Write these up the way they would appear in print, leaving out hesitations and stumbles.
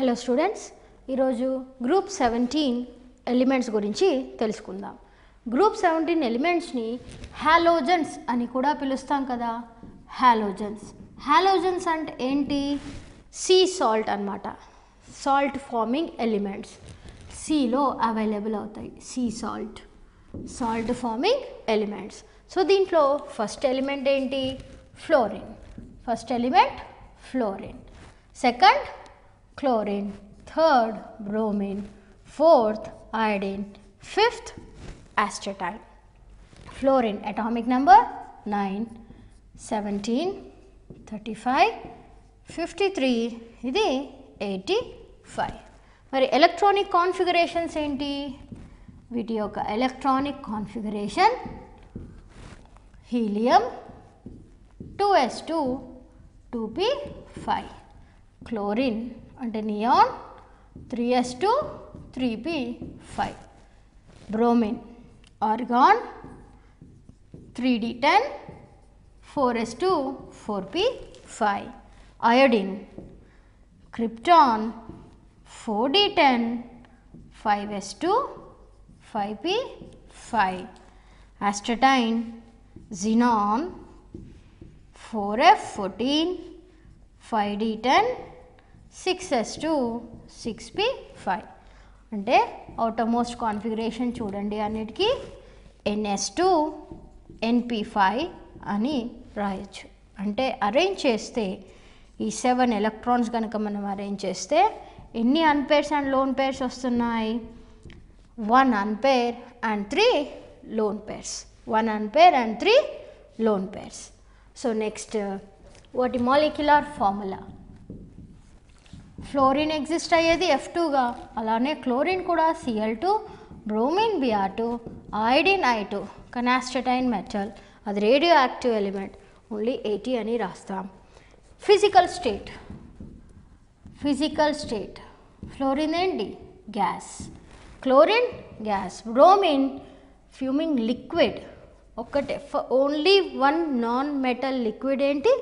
Hello students, ఈరోజు group 17 elements గురించి తెలుసుకుందాం. గ్రూప్ 17 ఎలిమెంట్స్ని హాలోజన్స్ అని కూడా పిలుస్తాం కదా. హాలోజన్స్ అంటే ఏంటి? సీ సాల్ట్ అన్నమాట. సాల్ట్ ఫార్మింగ్ ఎలిమెంట్స్ సీలో అవైలబుల్ అవుతాయి. Sea salt farming elements. So దీంట్లో ఫస్ట్ ఎలిమెంట్ ఏంటి? Fluorine. Second chlorine, third bromine, fourth iodine, fifth astatine. Fluorine atomic number 9, 17, 35, 53, ఇది 85. మరి ఎలక్ట్రానిక్ కాన్ఫిగరేషన్స్ ఏంటి? వీటి యొక్క electronic configuration helium 2s2 2p5, chlorine అంటే neon 3s2 3p5, bromine argon 3d10 4s2 4p5, iodine krypton 4d10 5s2 5p5, astatine xenon 4f14 5d10 6s2 6p5. అంటే outermost configuration చూడండి, అన్నిటికీ ns2 np5 అని రాయొచ్చు. అంటే అరేంజ్ చేస్తే ఈ 7 ఎలక్ట్రాన్స్ కనుక మనం అరేంజ్ చేస్తే ఎన్ని అన్పేర్స్ అండ్ లోన్ పేర్స్ వస్తున్నాయి? 1 unpair and 3 lone pairs. 1 unpair and 3 lone pairs. So next వాటి మాలిక్యులర్ ఫార్ములా. ఫ్లోరిన్ ఎగ్జిస్ట్ అయ్యేది F2గా, అలానే క్లోరిన్ కూడా Cl2, bromine Br2, iodine I2, కానీ అస్టటైన్ మెటల్, అది రేడియో యాక్టివ్ ఎలిమెంట్, ఓన్లీ 80 అని రాస్తాం. ఫిజికల్ స్టేట్ ఫ్లోరిన్ ఏంటి? Gas, chlorine gas, bromine fuming liquid. ఒక్కటే only one non metal liquid ఏంటి?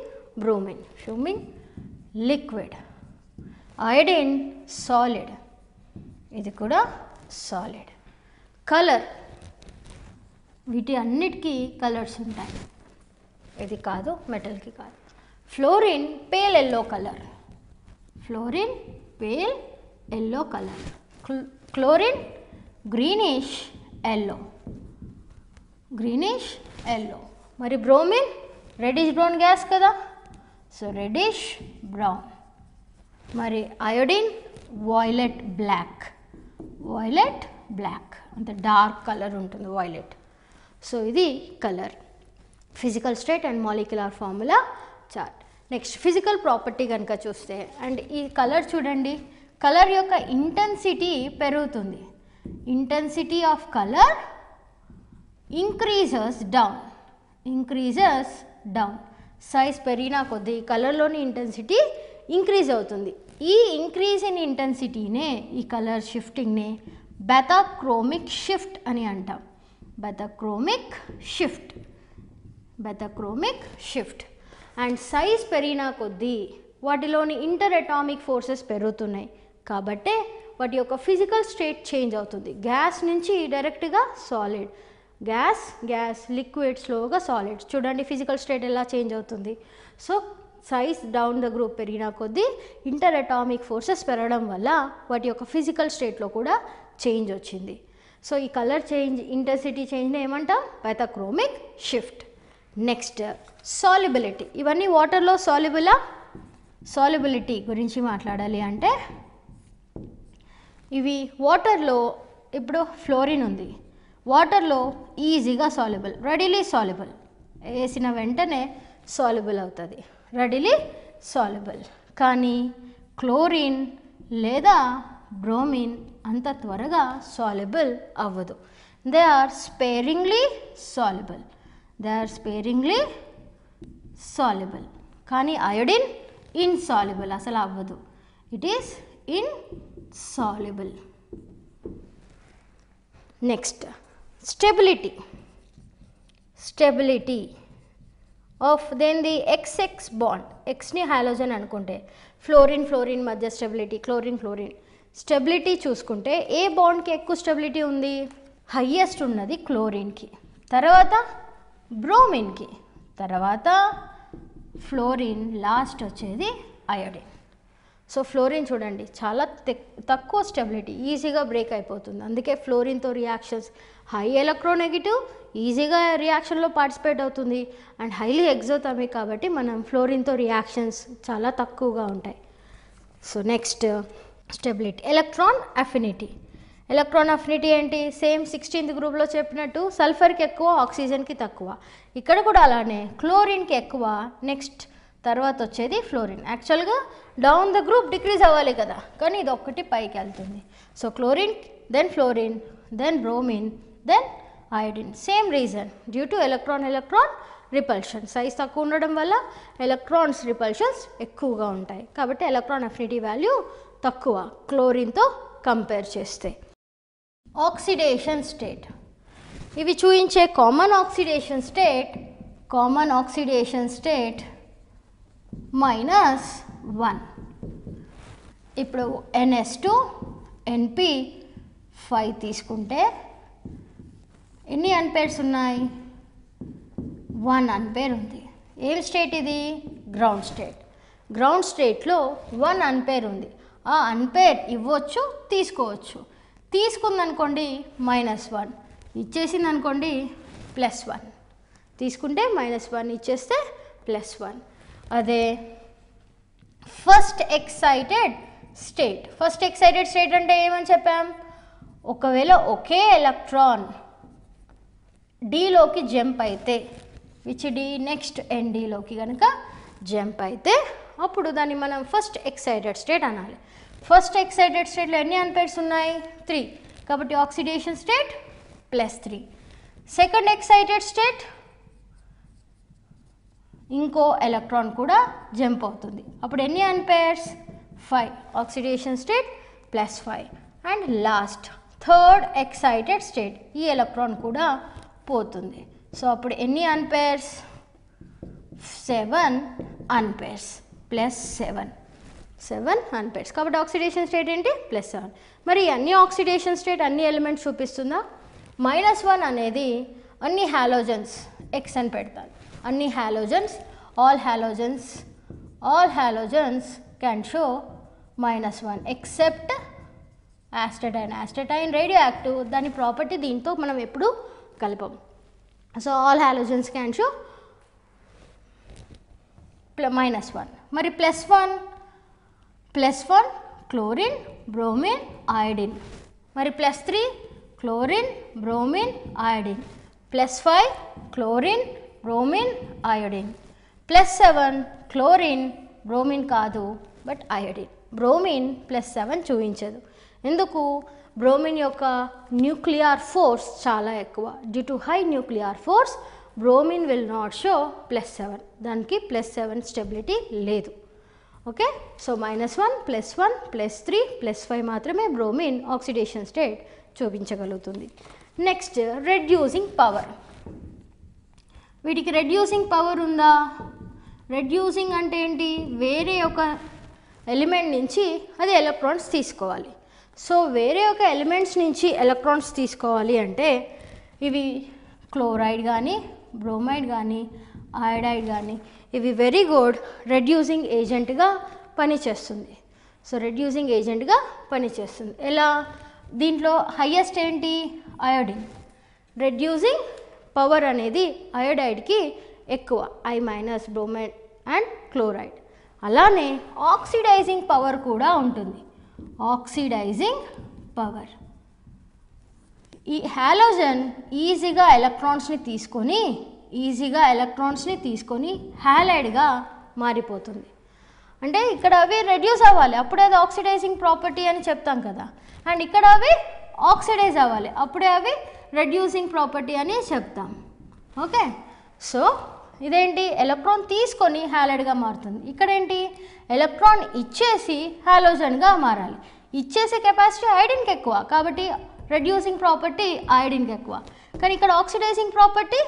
Bromine fuming liquid. Iodine solid, ఇది కూడా సాలిడ్. కలర్, వీటి అన్నిటికీ కలర్స్ ఉంటాయి, ఇది కాదు మెటల్కి కాదు. Fluorine pale yellow colour, chlorine greenish yellow. మరి బ్రోమిన్ రెడిష్ బ్రౌన్ గ్యాస్ కదా, సో రెడిష్ బ్రౌన్. మరి అయోడిన్ వాయిలెట్ బ్లాక్ అంత డార్క్ కలర్ ఉంటుంది వాయిలెట్. సో ఇది colour, physical state and molecular formula chart. Next physical property కనుక చూస్తే, and ఈ colour చూడండి, కలర్ యొక్క ఇంటెన్సిటీ పెరుగుతుంది. Intensity of colour increases down. Size పెరిగినా కొద్దీ కలర్లోని ఇంటెన్సిటీ ఇంక్రీజ్ అవుతుంది. ఈ ఇంక్రీజ్ ఇన్ ఇంటెన్సిటీనే, ఈ కలర్ షిఫ్టింగ్నే బెటాక్రోమిక్ షిఫ్ట్ అని అంటాం. బెటాక్రోమిక్ షిఫ్ట్. అండ్ సైజ్ పెరిగినా కొద్దీ వాటిలోని ఇంటర్ అటామిక్ ఫోర్సెస్ పెరుగుతున్నాయి, కాబట్టే వాటి యొక్క ఫిజికల్ స్టేట్ చేంజ్ అవుతుంది. గ్యాస్ నుంచి డైరెక్ట్గా సాలిడ్, గ్యాస్ లిక్విడ్, స్లోగా సాలిడ్. చూడండి ఫిజికల్ స్టేట్ ఎలా చేంజ్ అవుతుంది. So size down the group పెరిగిన కొద్దీ ఇంటర్ అటామిక్ ఫోర్సెస్ పెరగడం వల్ల వాటి యొక్క ఫిజికల్ స్టేట్లో కూడా చేంజ్ వచ్చింది. సో ఈ కలర్ చేంజ్, ఇంటెన్సిటీ చేంజ్ని ఏమంటాం? బెటాక్రోమిక్ షిఫ్ట్. Next solubility. ఇవన్నీ వాటర్లో సాల్యుబిలిటీ గురించి మాట్లాడాలి అంటే, ఇవి వాటర్లో, ఇప్పుడు ఫ్లోరిన్ ఉంది, వాటర్లో ఈజీగా సాల్యుబుల్, రెడీలీ సాల్యుబుల్, వేసిన వెంటనే సాల్యుబుల్ అవుతుంది, రెడీలీ సాల్యుబుల్. కానీ క్లోరిన్ లేదా బ్రోమిన్ అంత త్వరగా సాల్యుబుల్ అవ్వదు. They are sparingly soluble. కానీ అయోడిన్ ఇన్సాల్యుబుల్, అసలు అవ్వదు, it is insoluble. Next stability of then the XX bond. ఎక్స్ని హాలోజన్ అనుకుంటే ఫ్లోరిన్ ఫ్లోరిన్ మధ్య స్టెబిలిటీ, క్లోరిన్ ఫ్లోరిన్ స్టెబిలిటీ చూసుకుంటే ఏ బాండ్కి ఎక్కువ స్టెబిలిటీ ఉంది? హయ్యెస్ట్ ఉన్నది క్లోరిన్కి, తర్వాత బ్రోమిన్కి, తర్వాత ఫ్లోరిన్, లాస్ట్ వచ్చేది అయోడిన్. సో ఫ్లోరిన్ చూడండి చాలా తక్కువ స్టెబిలిటీ, ఈజీగా బ్రేక్ అయిపోతుంది. అందుకే ఫ్లోరిన్తో రియాక్షన్స్ హై ఎలక్ట్రోనెగటివ్, ఈజీగా రియాక్షన్లో పార్టిసిపేట్ అవుతుంది అండ్ హైలీ ఎగ్జోథర్మిక్, కాబట్టి మనం ఫ్లోరిన్తో రియాక్షన్స్ చాలా తక్కువగా ఉంటాయి. So next stability. Electron affinity. Electron affinity ఏంటి? సేమ్ 16th గ్రూప్లో చెప్పినట్టు సల్ఫర్కి ఎక్కువ, ఆక్సిజన్కి తక్కువ. ఇక్కడ కూడా అలానే క్లోరిన్కి ఎక్కువ, నెక్స్ట్ తర్వాత వచ్చేది ఫ్లోరిన్. యాక్చువల్గా డౌన్ ద గ్రూప్ డిక్రీజ్ అవ్వాలి కదా, కానీ ఇది ఒక్కటి పైకి వెళ్తుంది. So chlorine, then fluorine, then bromine, then iodine. Same reason, due to electron repulsion. Size తక్కువ ఉండడం వల్ల ఎలక్ట్రాన్స్ రిపల్షన్స్ ఎక్కువగా ఉంటాయి, కాబట్టి ఎలక్ట్రాన్ అఫినిటీ వాల్యూ తక్కువ క్లోరిన్తో కంపేర్ చేస్తే. Oxidation state. ఇవి చూయించే కామన్ ఆక్సిడేషన్ స్టేట్ -1. ఇప్పుడు NS2 NP5 తీసుకుంటే ఎన్ని అన్పేర్స్ ఉన్నాయి? 1 అన్పేర్ ఉంది. ఏం స్టేట్ ఇది? Ground state. గ్రౌండ్ స్టేట్లో 1 అన్పేర్ ఉంది. ఆ అన్పేర్ ఇవ్వచ్చు, తీసుకోవచ్చు. తీసుకుందనుకోండి -1, ఇచ్చేసింది అనుకోండి +1. తీసుకుంటే -1, ఇచ్చేస్తే +1. అదే ఫస్ట్ ఎక్సైటెడ్ స్టేట్ అంటే ఏమని చెప్పాం? ఒకవేళ ఒకే ఎలక్ట్రాన్ డీలోకి జంప్ అయితే, విచ్ డి నెక్స్ట్ NDలోకి కనుక జంప్ అయితే అప్పుడు దాన్ని మనం ఫస్ట్ ఎక్సైటెడ్ స్టేట్ అనాలి. ఫస్ట్ ఎక్సైటెడ్ స్టేట్లో ఎన్ని అన్పేర్స్ ఉన్నాయి? 3, కాబట్టి oxidation state +3. Second excited state ఇంకో ఎలక్ట్రాన్ కూడా జంప్ అవుతుంది, అప్పుడు ఎన్ని అన్పేర్స్? 5, oxidation state +5. And last third excited state, ఈ ఎలక్ట్రాన్ కూడా పోతుంది. సో అప్పుడు ఎన్ని అన్పేర్స్? 7 అన్పేర్స్ +7 అన్పేర్స్. కాబట్టి ఆక్సిడేషన్ స్టేట్ ఏంటి? +7. మరి అన్ని ఆక్సిడేషన్ స్టేట్ అన్ని ఎలిమెంట్స్ చూపిస్తుందా? -1 అనేది అన్ని హాలోజన్స్, X అని పెడతాను. అన్ని halogens, all halogens can show -1 except astatine radioactive, దాని ప్రాపర్టీ దీంతో మనం ఎప్పుడు కలపం. So all halogens can show -1. మరి +1 క్లోరిన్, బ్రోమిన్, అయోడిన్. మరి +3 chlorine, bromine, iodine. +5 chlorine, bromine, iodine. +7 chlorine, bromine కాదు బట్ అయోడిన్. బ్రోమిన్ +7 చూపించదు. ఎందుకు? బ్రోమిన్ యొక్క న్యూక్లియర్ ఫోర్స్ చాలా ఎక్కువ. Due to high nuclear force bromine will not show +7, దానికి +7 stability లేదు. ఓకే, సో -1, +1, +3, +5 మాత్రమే బ్రోమిన్ ఆక్సిడేషన్ స్టేట్ చూపించగలుగుతుంది. Next reducing power. వీటికి రెడ్యూసింగ్ పవర్ ఉందా? రెడ్యూసింగ్ అంటే ఏంటి? వేరే ఒక ఎలిమెంట్ నుంచి అది ఎలక్ట్రాన్స్ తీసుకోవాలి. సో వేరే ఒక ఎలిమెంట్స్ నుంచి ఎలక్ట్రాన్స్ తీసుకోవాలి అంటే ఇవి క్లోరైడ్ కానీ, బ్రోమైడ్ కానీ, అయోడైడ్ కానీ, ఇవి వెరీ గుడ్ రెడ్యూసింగ్ ఏజెంట్గా పనిచేస్తుంది. సో రెడ్యూసింగ్ ఏజెంట్గా పనిచేస్తుంది. ఎలా? దీంట్లో హయ్యెస్ట్ ఏంటి? అయోడిన్. రెడ్యూసింగ్ పవర్ అనేది అయోడైడ్కి ఎక్కువ, I- బ్రోమైడ్ అండ్ క్లోరైడ్. అలానే ఆక్సిడైజింగ్ పవర్ కూడా ఉంటుంది. ఆక్సిడైజింగ్ పవర్, ఈ హాలోజన్ ఈజీగా ఎలక్ట్రాన్స్ని తీసుకొని హ్యాలైడ్గా మారిపోతుంది. అంటే ఇక్కడ అవి రెడ్యూస్ అవ్వాలి, అప్పుడే అది ఆక్సిడైజింగ్ ప్రాపర్టీ అని చెప్తాం కదా. అండ్ ఇక్కడ అవి ఆక్సిడైజ్ అవ్వాలి, అప్పుడే అవి రెడ్యూసింగ్ ప్రాపర్టీ అని చెప్తాం. ఓకే, సో ఇదేంటి? ఎలక్ట్రాన్ తీసుకొని హ్యాలైడ్గా మారుతుంది. ఇక్కడేంటి? ఎలక్ట్రాన్ ఇచ్చేసి హాలోజన్గా మారాలి. ఇచ్చేసే కెపాసిటీ అయోడిన్కి ఎక్కువ, కాబట్టి రెడ్యూసింగ్ ప్రాపర్టీ అయోడిన్కి ఎక్కువ. కానీ ఇక్కడ ఆక్సిడైజింగ్ ప్రాపర్టీ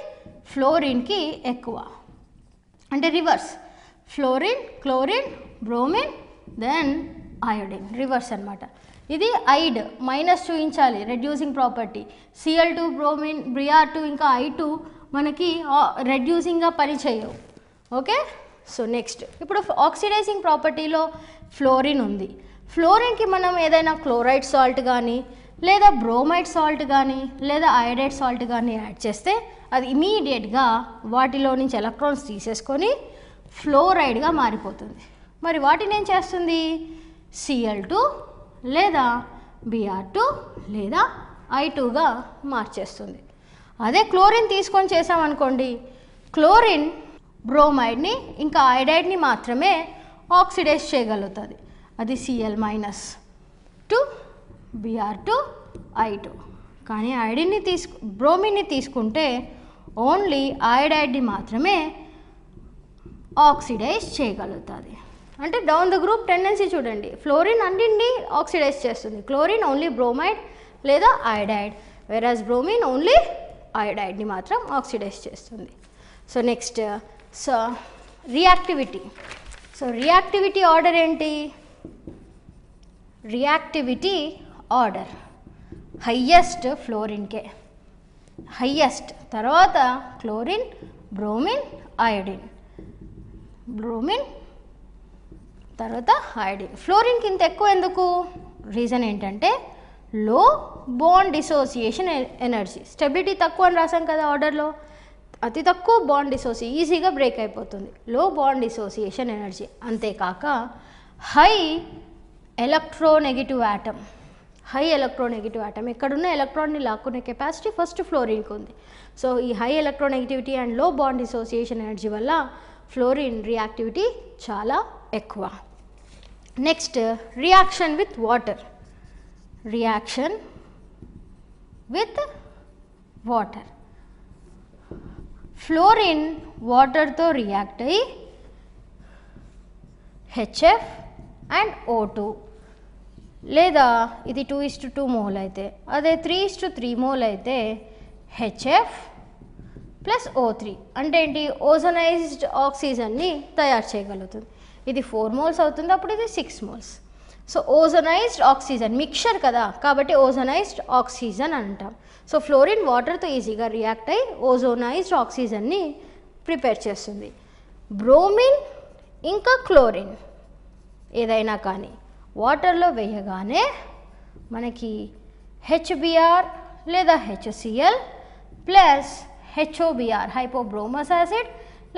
ఫ్లోరిన్కి ఎక్కువ. అంటే reverse, fluorine, chlorine, bromine, then iodine, reverse అనమాట. ఇది ఐడ్ మైనస్ చూపించాలి, reducing property. Cl2 bromine Br2 ఇంకా I2 మనకి రెడ్యూసింగ్గా పని చేయవు. ఓకే, సో నెక్స్ట్ ఇప్పుడు ఆక్సిడైజింగ్ ప్రాపర్టీలో ఫ్లోరిన్ ఉంది. ఫ్లోరిన్కి మనం ఏదైనా క్లోరైడ్ సాల్ట్ కానీ లేదా బ్రోమైడ్ సాల్ట్ కానీ లేదా అయోడైడ్ సాల్ట్ కానీ యాడ్ చేస్తే అది ఇమీడియట్గా వాటిలో నుంచి ఎలక్ట్రాన్స్ తీసేసుకొని ఫ్లోరైడ్గా మారిపోతుంది. మరి వాటిని ఏం చేస్తుంది? Cl2 లేదా Br2 లేదా I2గా మార్చేస్తుంది. అదే క్లోరిన్ తీసుకొని చేసామనుకోండి, క్లోరిన్ బ్రోమైడ్ని ఇంకా అయోడైడ్ని మాత్రమే ఆక్సిడైజ్ చేయగలుగుతుంది. అది Cl - Br2 I2. కానీ అయోడిన్ని బ్రోమిన్ని తీసుకుంటే ఓన్లీ అయోడైడ్ని మాత్రమే ఆక్సిడైజ్ చేయగలుగుతుంది. అంటే డౌన్ ద గ్రూప్ టెండెన్సీ చూడండి, ఫ్లోరిన్ అన్నింటినీ ఆక్సిడైజ్ చేస్తుంది, క్లోరిన్ ఓన్లీ బ్రోమైడ్ లేదా అయోడైడ్, వెరాజ్ బ్రోమిన్ ఓన్లీ అయోడైడ్ని మాత్రం ఆక్సిడైజ్ చేస్తుంది. So next reactivity. So reactivity order ఏంటి? రియాక్టివిటీ ఆర్డర్ హయ్యెస్ట్ ఫ్లోరిన్కే, హయ్యెస్ట్, తర్వాత క్లోరిన్, బ్రోమిన్, అయోడిన్, బ్రోమిన్ తర్వాత అయోడిన్. ఫ్లోరిన్కి ఇంత ఎక్కువ ఎందుకు? రీజన్ ఏంటంటే లో బాండ్ డిసోసియేషన్ ఎనర్జీ. స్టెబిలిటీ తక్కువ అని రాసాం కదా ఆర్డర్లో, అతి తక్కువ బాండ్ డిసోసియేషన్, ఈజీగా బ్రేక్ అయిపోతుంది, లో బాండ్ డిసోసియేషన్ ఎనర్జీ. అంతేకాక high electronegative atom, high electronegative atom, ఎక్కడున్న ఎలక్ట్రాన్ని లాక్కునే కెపాసిటీ ఫస్ట్ ఫ్లోరిన్కి ఉంది. సో ఈ హై ఎలక్ట్రోనెగటివిటీ అండ్ లో బాండ్ డిసోసియేషన్ ఎనర్జీ వల్ల ఫ్లోరిన్ రియాక్టివిటీ చాలా ఎక్కువ. Next reaction with water. Reaction with water, fluorine వాటర్తో రియాక్ట్ అయ్యి HF అండ్ O2, లేదా ఇది 2:2 మోల్ అయితే, అదే 3:3 మోల్ అయితే HF ప్లస్ O3. అంటే ఏంటి? ఓజోనైజ్డ్ ఆక్సిజన్ని తయారు చేయగలుగుతుంది. ఇది 4 మోల్స్ అవుతుంది, అప్పుడు ఇది 6 మోల్స్. సో ఓజోనైజ్డ్ ఆక్సిజన్ మిక్చర్ కదా, కాబట్టి ఓజోనైజ్డ్ ఆక్సిజన్ అంటాం. సో ఫ్లోరిన్ వాటర్తో ఈజీగా రియాక్ట్ అయ్యి ఓజోనైజ్డ్ ఆక్సిజన్ని ప్రిపేర్ చేస్తుంది. బ్రోమిన్ ఇంకా క్లోరిన్ ఏదైనా కానీ వాటర్లో వేయగానే మనకి HBr లేదా HCl ప్లస్ HOBr హైపోబ్రోమస్ యాసిడ్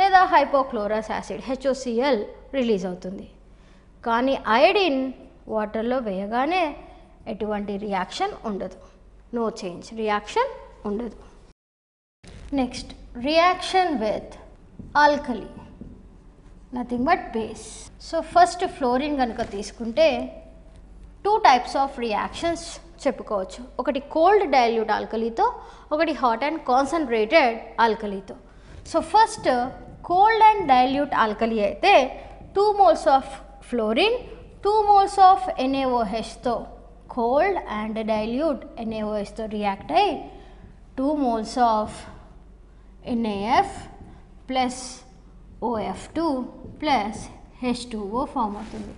లేదా హైపోక్లోరస్ యాసిడ్ HOCl రిలీజ్ అవుతుంది. కానీ అయోడిన్ వాటర్లో వేయగానే ఎటువంటి రియాక్షన్ ఉండదు, నో చేంజ్, రియాక్షన్ ఉండదు. Next reaction with alkali, nothing but base. So first fluorine కనుక తీసుకుంటే 2 టైప్స్ ఆఫ్ రియాక్షన్స్ చెప్పుకోవచ్చు. ఒకటి కోల్డ్ డైల్యూట్ ఆల్కలీతో, ఒకటి హాట్ అండ్ కాన్సన్ట్రేటెడ్ ఆల్కలీతో. So first cold and dilute alkali అయితే 2 moles of fluorine 2 moles of NaOHతో, కోల్డ్ అండ్ డైల్యూట్ NaOHతో రియాక్ట్ అయ్యి 2 మోల్స్ ఆఫ్ NaF plus OF2 plus H2O form అవుతుంది.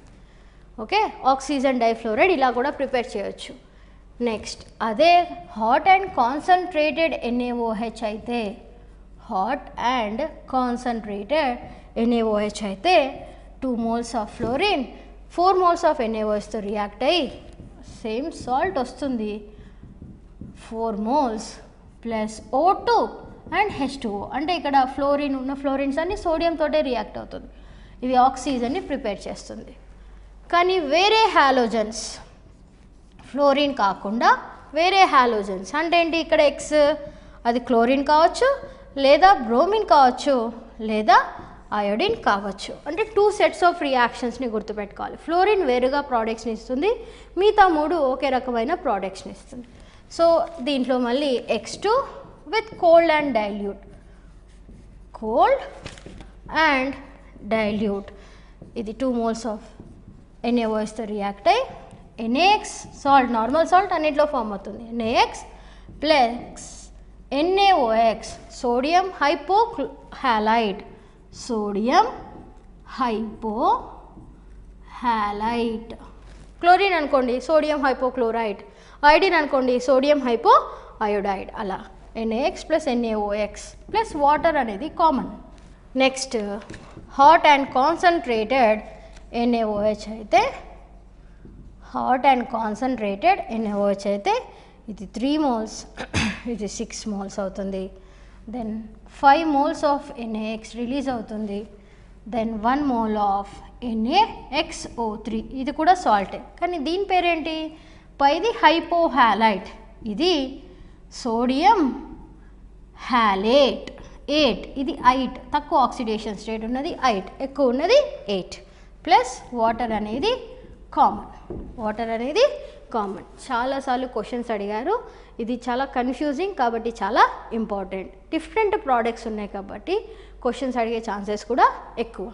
ఓకే, ఆక్సిజన్ డైఫ్లోరైడ్ ఇలా కూడా ప్రిపేర్ చేయొచ్చు. నెక్స్ట్ అదే హాట్ అండ్ కాన్సన్ట్రేటెడ్ NaOH అయితే, హాట్ అండ్ కాన్సన్ట్రేటెడ్ NaOH అయితే 2 moles of fluorine 4 moles of NaOHతో రియాక్ట్ అయ్యి సేమ్ సాల్ట్ వస్తుంది, 4 moles plus O2 and H2O. అంటే ఇక్కడ ఫ్లోరిన్ ఉన్న ఫ్లోరిన్స్ అన్ని సోడియంతోటే రియాక్ట్ అవుతుంది, ఇది ఆక్సిజన్ని ప్రిపేర్ చేస్తుంది. కానీ వేరే హాలోజన్స్, ఫ్లోరిన్ కాకుండా వేరే హాలోజన్స్ అంటే ఏంటి? ఇక్కడ X అది క్లోరిన్ కావచ్చు, లేదా బ్రోమిన్ కావచ్చు, లేదా అయోడిన్ కావచ్చు. అంటే 2 సెట్స్ ఆఫ్ రియాక్షన్స్ని గుర్తుపెట్టుకోవాలి. ఫ్లోరిన్ వేరుగా ప్రోడక్ట్స్ని ఇస్తుంది, మిగతా 3 ఒకే రకమైన ప్రోడక్ట్స్ని ఇస్తుంది. సో దీంట్లో మళ్ళీ X2 with cold and dilute, cold and dilute, ఇది 2 మోల్స్ ఆఫ్ NaOHతో రియాక్ట్ అయ్యి NaX సాల్ట్, నార్మల్ సాల్ట్ అన్నింటిలో ఫామ్ అవుతుంది, NaX plus NaOX sodium hypohalide, sodium hypo halite. Chlorine అనుకోండి సోడియం హైపోక్లోరైడ్, ఐడిన్ అనుకోండి సోడియం హైపో అయోడైడ్. అలా NaX plus NaOX plus water అనేది common. Next hot and concentrated NaOH అయితే, hot and concentrated NaOH అయితే ఇది 3 moles ఇది 6 moles అవుతుంది. Then 5 moles of NaX release అవుతుంది. దెన్ 1 mole ఆఫ్ NaXO3, ఇది కూడా సాల్టే కానీ దీని పేరేంటి, పైది హైపోహాలైట్, ఇది సోడియం హ్యాలేట్ 8, ఇది 8, తక్కువ ఆక్సిడేషన్ స్టేట్ ఉన్నది 8, ఎక్కువ ఉన్నది 8 ప్లస్ వాటర్ అనేది కామన్. వాటర్ అనేది కామన్. చాలాసార్లు క్వశ్చన్స్ అడిగారు, ఇది చాలా కన్ఫ్యూజింగ్ కాబట్టి చాలా ఇంపార్టెంట్. డిఫరెంట్ ప్రోడక్ట్స్ ఉన్నాయి కాబట్టి క్వశ్చన్స్ అడిగే ఛాన్సెస్ కూడా ఎక్కువ.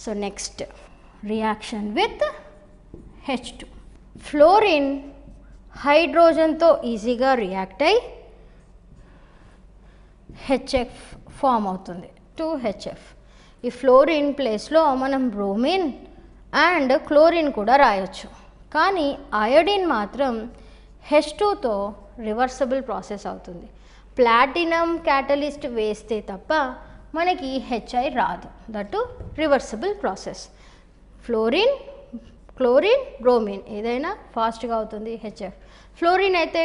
So next reaction with H2. Fluorine హైడ్రోజన్తో ఈజీగా రియాక్ట్ అయి HF ఫామ్ అవుతుంది, 2HF. ఈ ఫ్లోరిన్ ప్లేస్లో మనం బ్రోమిన్ అండ్ క్లోరిన్ కూడా రాయొచ్చు. కానీ అయోడిన్ మాత్రం H2తో రివర్సబుల్ ప్రాసెస్ అవుతుంది. ప్లాటినం క్యాటలిస్ట్ వేస్తే తప్ప మనకి HI రాదు, that reversible process. Fluorine, chlorine, bromine ఏదైనా ఫాస్ట్గా అవుతుంది HF. ఫ్లోరిన్ అయితే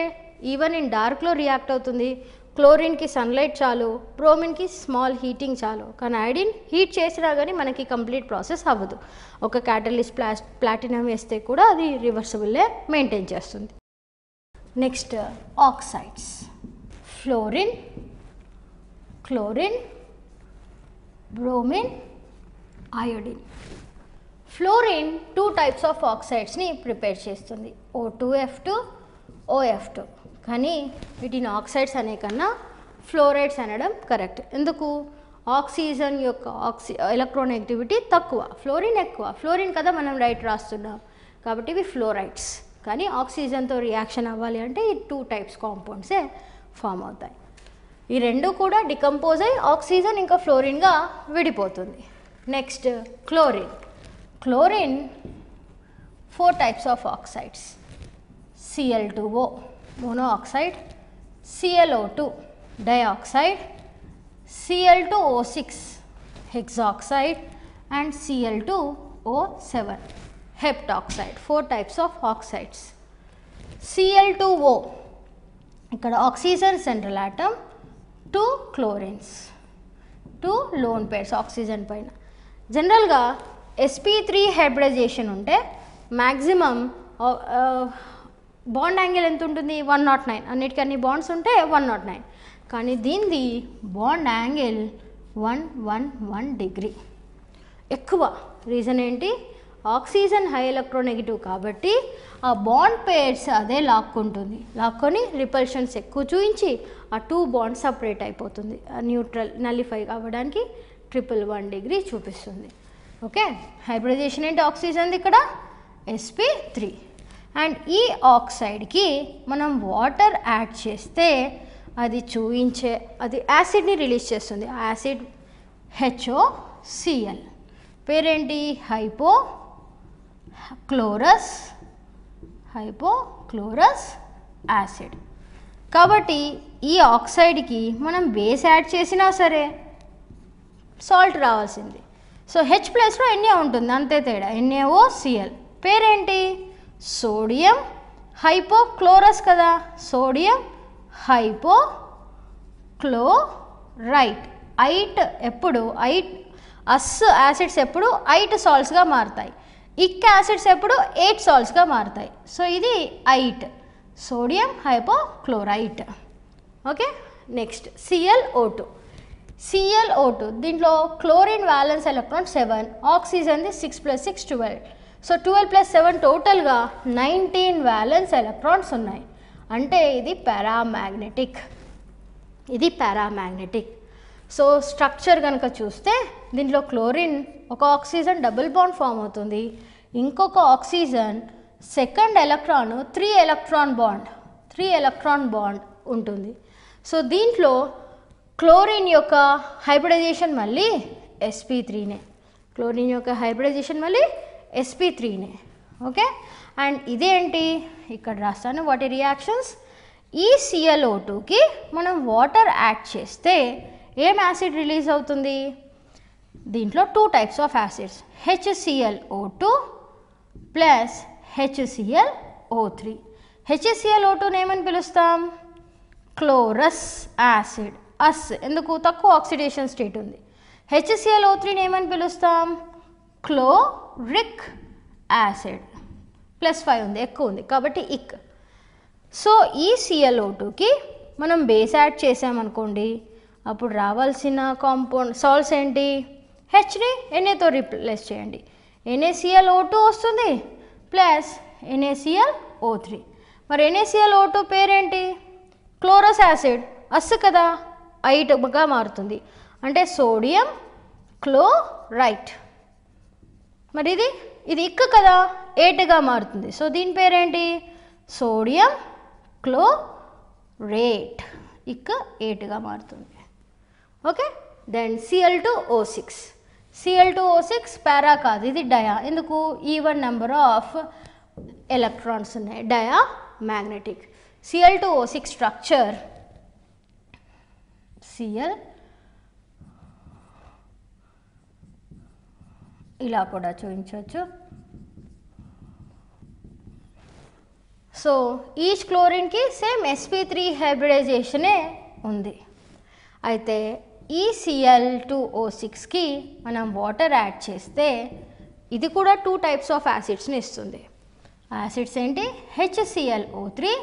ఈవెన్ ఇన్ డార్క్లో రియాక్ట్ అవుతుంది. క్లోరిన్కి సన్లైట్ చాలు, బ్రోమిన్కి స్మాల్ హీటింగ్ చాలు. కానీ ఐడిన్ హీట్ చేసినా కానీ మనకి కంప్లీట్ ప్రాసెస్ అవ్వదు. ఒక క్యాటలిస్ట్ ప్లాటినం వేస్తే కూడా అది రివర్సబుల్లే మెయింటైన్ చేస్తుంది. Next oxides. Fluorine, chlorine, bromine, iodine. Fluorine 2 types of ఆక్సైడ్స్ని ప్రిపేర్ చేస్తుంది, O2F2, OF2. కానీ వీటిని ఆక్సైడ్స్ అనే కన్నా ఫ్లోరైడ్స్ అనడం కరెక్ట్. ఎందుకు, ఆక్సిజన్ యొక్క ఎలక్ట్రోనెగటివిటీ తక్కువ, ఫ్లోరిన్ ఎక్కువ. ఫ్లోరిన్ కదా మనం రైట్ రాస్తున్నాం కాబట్టి ఇవి ఫ్లోరైడ్స్. కానీ ఆక్సిజన్తో రియాక్షన్ అవ్వాలి అంటే ఈ 2 types కాంపౌండ్సే ఫామ్ అవుతాయి. ఈ రెండు కూడా డికంపోజ్ అయ్యి ఆక్సిజన్ ఇంకా ఫ్లోరిన్గా విడిపోతుంది. Next chlorine. Chlorine 4 types of oxides. Cl2O monoxide, ClO2 dioxide, Cl2O6 hexoxide and Cl2O7 heptoxide. 4 types of oxides. Cl2O ఇక్కడ oxygen central atom, 2 chlorines, 2 lone pairs oxygen పైన. జనరల్గా sp3 హైబ్రిడైజేషన్ ఉంటే మ్యాక్సిమం బాండ్ యాంగిల్ ఎంత ఉంటుంది, 109. అన్నిటికీ అన్ని bonds ఉంటే 109. కానీ దీనిది బాండ్ యాంగిల్ 111 డిగ్రీ ఎక్కువ. రీజన్ ఏంటి, ఆక్సిజన్ హై ఎలక్ట్రోనెగటివ్ కాబట్టి ఆ బాండ్ పేర్స్ అదే లాక్కుంటుంది, లాక్కొని రిపల్షన్స్ ఎక్కువ చూపించి ఆ 2 బాండ్స్ సపరేట్ అయిపోతుంది. న్యూట్రల్ నలిఫై అవ్వడానికి 111 డిగ్రీ చూపిస్తుంది. ఓకే, హైబ్రిడైజేషన్ ఏంటి ఆక్సిజన్ది ఇక్కడ sp3. అండ్ ఈ ఆక్సైడ్కి మనం వాటర్ యాడ్ చేస్తే అది చూయించే, అది యాసిడ్ని రిలీజ్ చేస్తుంది. ఆ యాసిడ్ HOCl పేరేంటి, హైపోక్లోరస్ యాసిడ్. కాబట్టి ఈ ఆక్సైడ్కి మనం బేస్ యాడ్ చేసినా సరే సాల్ట్ రావాల్సింది. సో H ప్లస్లో Na ఉంటుంది, అంతే తేడా, NaOCl. పేరేంటి, సోడియం హైపోక్లోరస్ కదా, సోడియం హైపోక్లోరైట్. ఐట్ ఎప్పుడు యాసిడ్స్ ఎప్పుడు 8 సాల్ట్స్గా మారుతాయి, ఇక్ యాసిడ్స్ ఎప్పుడు 8 సాల్ట్స్గా మారుతాయి. సో ఇది ఐట్, sodium hypochlorite. Okay, next ClO2. దీంట్లో క్లోరిన్ వ్యాలెన్స్ ఎలక్ట్రాన్ 7, ఆక్సిజన్ది 6 + 6 12. సో 12 + 7 టోటల్గా 19 వ్యాలెన్స్ ఎలక్ట్రాన్స్ ఉన్నాయి. అంటే ఇది పారామాగ్నెటిక్. సో స్ట్రక్చర్ కనుక చూస్తే దీంట్లో క్లోరిన్ ఒక ఆక్సిజన్ డబుల్ బాండ్ ఫామ్ అవుతుంది, ఇంకొక oxygen second electron 3 electron bond ఉంటుంది. సో దీంట్లో క్లోరిన్ యొక్క హైబ్రిడైజేషన్ మళ్ళీ sp3నే. క్లోరిన్ యొక్క హైబ్రిడైజేషన్ మళ్ళీ sp3నే. ఓకే, అండ్ ఇదేంటి ఇక్కడ రాస్తాను వాటి రియాక్షన్స్. ఈ ClO2కి మనం వాటర్ యాడ్ చేస్తే ఏం యాసిడ్ రిలీజ్ అవుతుంది? దీంట్లో 2 types of acids, HClO2 plus HClO3. HClO2ని ఏమని పిలుస్తాం? Chlorous acid. ఎందుకు? తక్కువ ఆక్సిడేషన్ స్టేట్ ఉంది. HClO3ని ఏమని పిలుస్తాం? Chloric acid. +5 ఉంది, ఎక్కువ ఉంది కాబట్టి ఇక్. సో ఈ ClO2కి మనం బేస్ యాడ్ చేసామనుకోండి, అప్పుడు రావాల్సిన కాంపౌండ్ సాల్ట్స్ ఏంటి? హెచ్ని Na రీప్లేస్ చేయండి, NaClO2 వస్తుంది ప్లస్ NaClO3. మరి NaClO2 పేరేంటి? క్లోరస్ యాసిడ్, కదా, ఐట్గా మారుతుంది అంటే సోడియం క్లోరైట్. మరి ఇది ఇక్ కదా, ఏట్గా మారుతుంది. సో దీని పేరేంటి? Sodium chlorate. ఇక్ ఏట్గా మారుతుంది. Okay, then Cl2O6. Cl2O6 పారా కాదు, ఇది డయా. ఎందుకు? ఈవెన్ నెంబర్ ఆఫ్ ఎలక్ట్రాన్స్ ఉన్నాయి, డయా మ్యాగ్నెటిక్. Cl2O6 స్ట్రక్చర్ Cl ఇలా కూడా చూపించవచ్చు. సో ఈచ్ క్లోరిన్కి సేమ్ sp3 హైబ్రిడైజేషనే ఉంది. అయితే ఈ Cl2O6కి మనం వాటర్ యాడ్ చేస్తే ఇది కూడా 2 టైప్స్ ఆఫ్ యాసిడ్స్ని ఇస్తుంది. యాసిడ్స్ ఏంటి? HClO3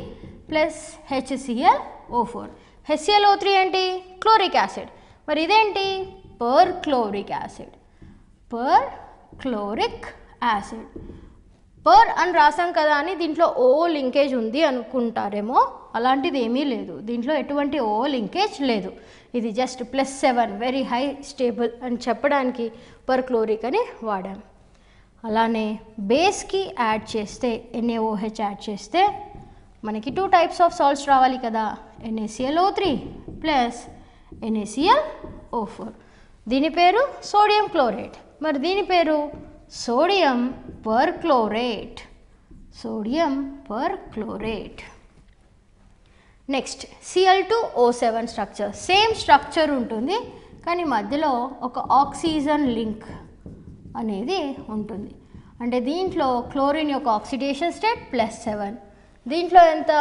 plus HClO4. HClO3 ఏంటి? Chloric acid. మరి ఇదేంటి? పర్క్లోరిక్ యాసిడ్. పర్క్లోరిక్ యాసిడ్. పర్ అని రాసాం కదా అని దీంట్లో ఓ లింకేజ్ ఉంది అనుకుంటారేమో, అలాంటిది ఏమీ లేదు. దీంట్లో ఎటువంటి ఓ లింకేజ్ లేదు. ఇది జస్ట్ +7 వెరీ హై స్టేబుల్ అని చెప్పడానికి పర్క్లోరిక్ అని వాడాం. అలానే బేస్కి యాడ్ చేస్తే NaOH యాడ్ చేస్తే మనకి 2 టైప్స్ ఆఫ్ సాల్ట్స్ రావాలి కదా, NaClO3 ప్లస్ NaClO4. దీని పేరు సోడియం క్లోరైట్. మరి దీని పేరు sodium perchlorate. Sodium perchlorate. Next Cl2O7 structure. Same structure ఉంటుంది కానీ మధ్యలో ఒక ఆక్సిజన్ లింక్ అనేది ఉంటుంది. అంటే దీంట్లో క్లోరిన్ యొక్క ఆక్సిడేషన్ స్టేట్ +7, దీంట్లో ఎంత?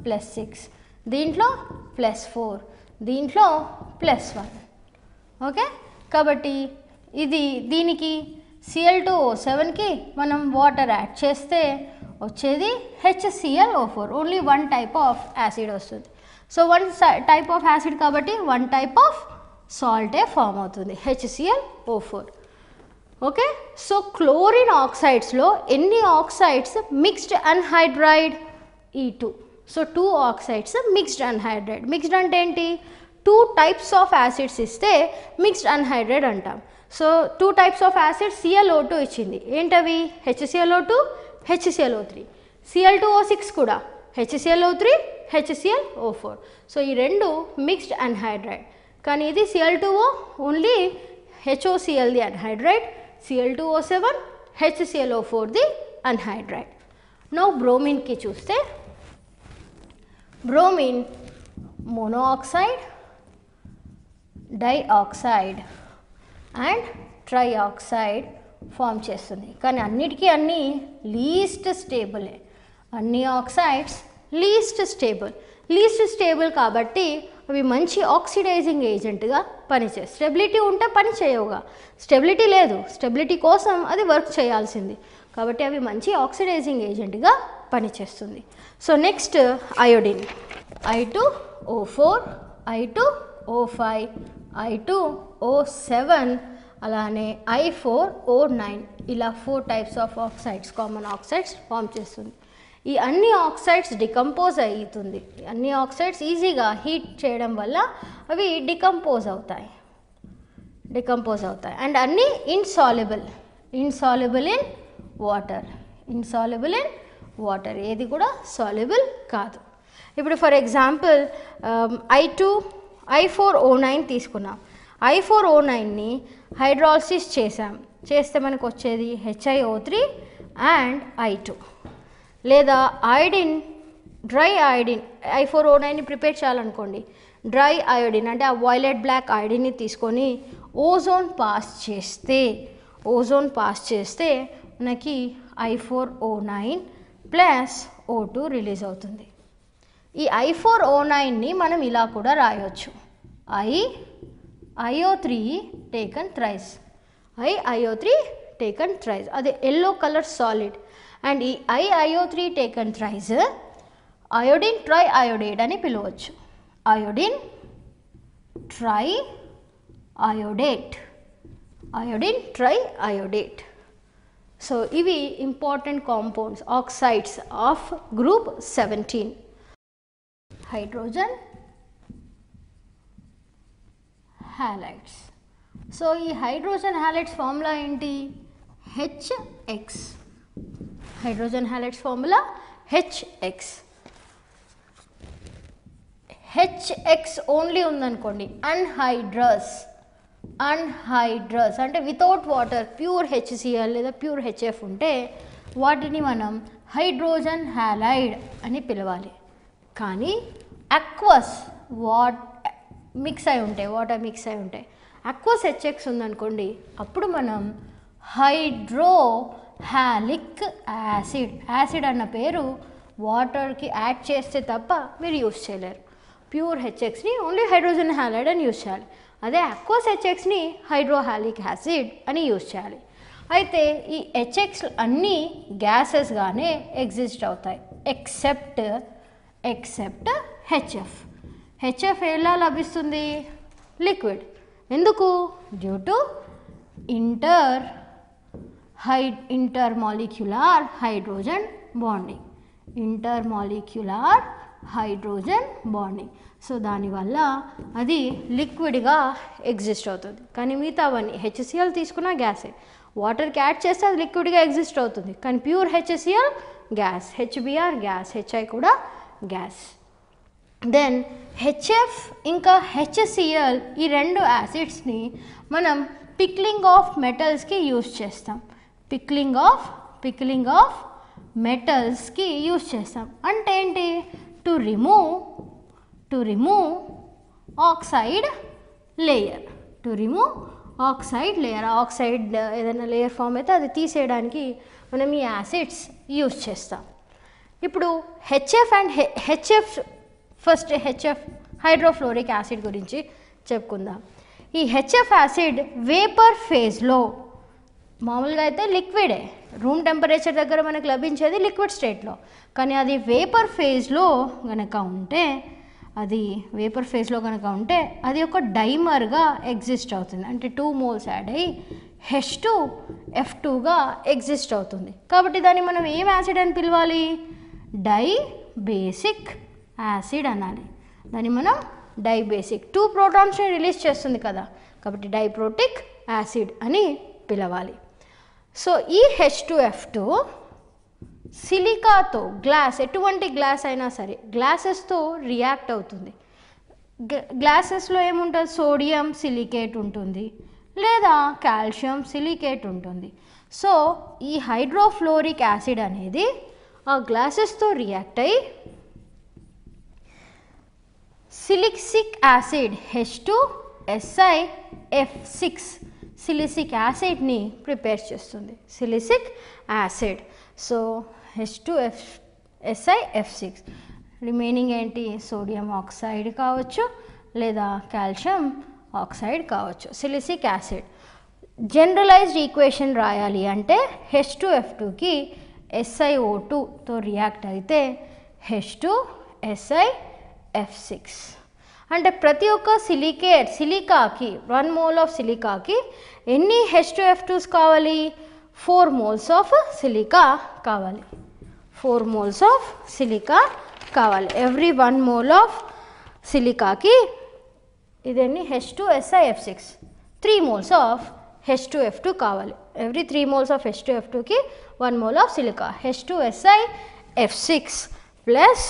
+6, దీంట్లో +4, దీంట్లో +1. ఓకే, కాబట్టి దీనికి Cl2O7కి మనం వాటర్ యాడ్ చేస్తే వచ్చేది HClO4. Only 1 type of acid వస్తుంది. సో 1 టైప్ ఆఫ్ యాసిడ్ కాబట్టి 1 టైప్ ఆఫ్ సాల్టే ఫామ్ అవుతుంది, HClO4. ఓకే, సో క్లోరిన్ ఆక్సైడ్స్లో ఎన్ని oxides mixed anhydride? E2. So 2 oxides mixed anhydride. Mixed అంటే ఏంటి? 2 టైప్స్ ఆఫ్ యాసిడ్స్ ఇస్తే మిక్స్డ్ అన్హైడ్రైడ్ అంటాం. So 2 types of acids Cl2 ఇచ్చింది. ఏంటవి? HClO2, HClO3. Cl2O6 కూడా HClO3, HClO4. సో ఈ రెండు మిక్స్డ్ అన్హైడ్రైడ్. కానీ ఇది Cl2O ఓన్లీ HOCl ది అన్హైడ్రైడ్, Cl2O7 HClO4 ది అన్హైడ్రైడ్. నౌ బ్రోమిన్కి చూస్తే bromine monoxide, dioxide and trioxide form చేస్తుంది. కానీ అన్నిటికీ అన్నీ లీస్ట్ స్టేబులే. అన్ని ఆక్సైడ్స్ లీస్ట్ స్టేబుల్ కాబట్టి అవి మంచి ఆక్సిడైజింగ్ ఏజెంట్గా పనిచేస్తాయి. స్టెబిలిటీ ఉంటే పని చేయవుగా, స్టెబిలిటీ లేదు, స్టెబిలిటీ కోసం అది వర్క్ చేయాల్సింది కాబట్టి అవి మంచి ఆక్సిడైజింగ్ ఏజెంట్గా పనిచేస్తుంది. So next iodine. I2O4, I2O5, I2O7 అలానే I4O9 ఇలా 4 types of oxides, common oxides form చేస్తుంది. ఈ అన్ని ఆక్సైడ్స్ డికంపోజ్ అవుతుంది. అన్ని ఆక్సైడ్స్ ఈజీగా హీట్ చేయడం వల్ల అవి డికంపోజ్ అవుతాయి అండ్ అన్నీ ఇన్సాల్యుబుల్ ఇన్ వాటర్, ఏది కూడా సాల్యుబుల్ కాదు. ఇప్పుడు ఫర్ ఎగ్జాంపుల్ I4O9 తీసుకున్నాం. I4O9ని హైడ్రాలసిస్ చేస్తే మనకు వచ్చేది HiO3 అండ్ I2. లేదా ఐడిన్, డ్రై ఐడిన్, I4O9ని ప్రిపేర్ చేయాలనుకోండి, డ్రై అయోడిన్ అంటే ఆ వైలెట్ బ్లాక్ ఐడిన్ని తీసుకొని ఓజోన్ పాస్ చేస్తే మనకి I4O9 ప్లస్ O2 రిలీజ్ అవుతుంది. ఈ I4O9ని మనం ఇలా కూడా రాయవచ్చు, IO3 taken thrice, IO3 taken thrice, అదే ఎల్లో కలర్ సాలిడ్. అండ్ ఈ IO3 taken thrice iodine try iodate అని పిలవచ్చు, అయోడిన్ ట్రై అయోడేట్. సో ఇవి important compounds, oxides of group 17. Hydrogen halides. So ఈ హైడ్రోజన్ హ్యాలైడ్స్ ఫార్ములా ఏంటి? HX. Hydrogen halides formula HX. HX only ఉందనుకోండి, anhydrous అంటే without water, pure HCl లేదా pure HF ఉంటే వాటిని మనం హైడ్రోజన్ హ్యాలైడ్ అని పిలవాలి. కానీ అక్వస్ వాటర్ మిక్స్ అయి ఉంటాయి, అక్వస్ HX ఉందనుకోండి, అప్పుడు మనం హైడ్రోహాలిక్ యాసిడ్ అన్న పేరు వాటర్కి యాడ్ చేస్తే తప్ప మీరు యూస్ చేయలేరు. ప్యూర్ HXని ఓన్లీ హైడ్రోజన్ హ్యాలైడ్ అని యూస్ చేయాలి, అదే అక్వస్ HXని హైడ్రోహాలిక్ యాసిడ్ అని యూస్ చేయాలి. అయితే ఈ HX అన్నీ గ్యాసెస్గానే ఎగ్జిస్ట్ అవుతాయి ఎక్సెప్ట్ HF ఎలా లభిస్తుంది? లిక్విడ్. ఎందుకు? Due to intermolecular hydrogen bonding. So దానివల్ల అది లిక్విడ్గా ఎగ్జిస్ట్ అవుతుంది. కానీ మిగతావన్నీ HCl తీసుకున్న గ్యాసే, వాటర్కి యాడ్ చేస్తే అది లిక్విడ్గా ఎగ్జిస్ట్ అవుతుంది. కానీ pure HCl gas, HBr gas, HI కూడా గ్యాస్. దెన్ HF ఇంకా HCl ఈ రెండు యాసిడ్స్ని మనం పిక్లింగ్ ఆఫ్ మెటల్స్కి యూస్ చేస్తాం. పిక్లింగ్ ఆఫ్ మెటల్స్కి యూస్ చేస్తాం అంటే ఏంటి? To remove oxide layer. Oxide ఏదైనా లేయర్ ఫామ్ అయితే అది తీసేయడానికి మనం ఈ యాసిడ్స్ యూస్ చేస్తాం. ఇప్పుడు ఫస్ట్ HF హైడ్రోఫ్లోరిక్ యాసిడ్ గురించి చెప్పుకుందాం. ఈ HF యాసిడ్ వేపర్ ఫేజ్లో, మామూలుగా అయితే లిక్విడే, రూమ్ టెంపరేచర్ దగ్గర మనకు లభించేది లిక్విడ్ స్టేట్లో, కానీ అది వేపర్ ఫేజ్లో కనుక ఉంటే అది ఒక డైమర్గా ఎగ్జిస్ట్ అవుతుంది. అంటే 2 moles యాడ్ అయ్యి H2F2గా ఎగ్జిస్ట్ అవుతుంది. కాబట్టి దాన్ని మనం ఏం యాసిడ్ అని పిలవాలి? డైబేసిక్ యాసిడ్ అనాలి. దాన్ని మనం డైబేసిక్, 2 ప్రోటాన్స్ని రిలీజ్ చేస్తుంది కదా, కాబట్టి డైప్రోటిక్ యాసిడ్ అని పిలవాలి. సో ఈ H2F2 సిలికాతో, గ్లాస్, ఎటువంటి గ్లాస్ అయినా సరే గ్లాసెస్తో రియాక్ట్ అవుతుంది. గ్లాసెస్లో ఏముంటుంది? సోడియం సిలికేట్ ఉంటుంది లేదా కాల్షియం సిలికేట్ ఉంటుంది. సో ఈ హైడ్రోఫ్లోరిక్ యాసిడ్ అనేది ఆ గ్లాసెస్తో రియాక్ట్ అయ్యి సిలిసిక్ యాసిడ్ H2SiF6 సిలిసిక్ యాసిడ్ని ప్రిపేర్ చేస్తుంది. Silicic acid. So H2SiF6 remaining ఏంటి? సోడియం ఆక్సైడ్ కావచ్చు లేదా కాల్షియం ఆక్సైడ్ కావచ్చు. Silicic acid. జనరలైజ్డ్ ఈక్వేషన్ రాయాలి అంటే H2F2కి SiO2తో రియాక్ట్ అయితే H2SiF6. అంటే ప్రతి ఒక్క సిలికాకి 1 mole ఆఫ్ సిలికాకి ఎన్ని H2F2s కావాలి? 4 moles ఆఫ్ సిలికా కావాలి. 4 moles ఆఫ్ సిలికా కావాలి. ఎవ్రీ 1 mole ఆఫ్ సిలికాకి ఇదన్నీ H2SiF6, 3 moles ఆఫ్ H2F2 కావాలి. ఎవ్రీ 3 moles ఆఫ్ H2F2కి 1 mole of silica. H2SiF6 plus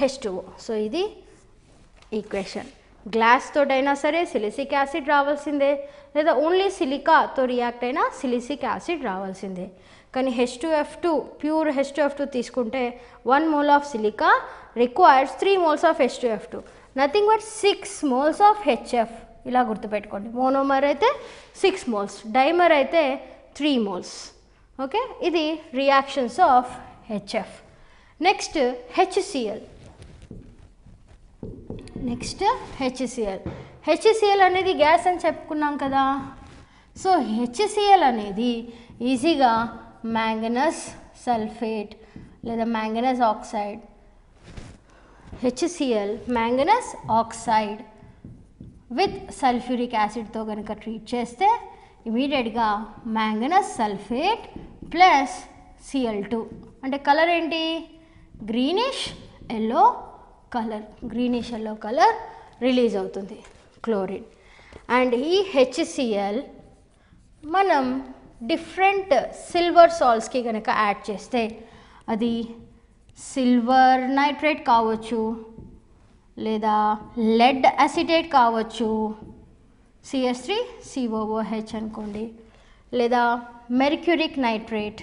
H2O. So ఇది ఈక్వేషన్. గ్లాస్ తోటైనా సరే సిలిసిక్ యాసిడ్ రావాల్సిందే, లేదా ఓన్లీ సిలికాతో రియాక్ట్ అయినా సిలిసిక్ యాసిడ్ రావాల్సిందే. కానీ H2F2 ప్యూర్ H2F2 తీసుకుంటే 1 mole of silica requires 3 moles of H2F2, nothing but 6 moles of HF. ఇలా గుర్తుపెట్టుకోండి. మోనోమర్ అయితే 6 moles, డైమర్ అయితే 3 moles. ఓకే, ఇది reactions of HF. Next HCl. HCl అనేది గ్యాస్ అని చెప్పుకున్నాం కదా. సో HCl అనేది ఈజీగా మ్యాంగనస్ సల్ఫేట్ లేదా manganous oxide. HCl manganous oxide with sulphuric యాసిడ్తో కనుక ట్రీట్ చేస్తే ఇమీడియట్గా మ్యాంగనస్ సల్ఫేట్ ప్లస్ Cl2 అంటే కలర్ ఏంటి, గ్రీనిష్ ఎల్లో కలర్ రిలీజ్ అవుతుంది, క్లోరిన్. అండ్ ఈ HCl మనం డిఫరెంట్ సిల్వర్ సాల్ట్స్కి కనుక యాడ్ చేస్తే అది సిల్వర్ నైట్రేట్ కావచ్చు, లేదా లెడ్ అసిటేట్ కావచ్చు, CH3COOH అనుకోండి, లేదా మెర్క్యూరిక్ నైట్రేట్.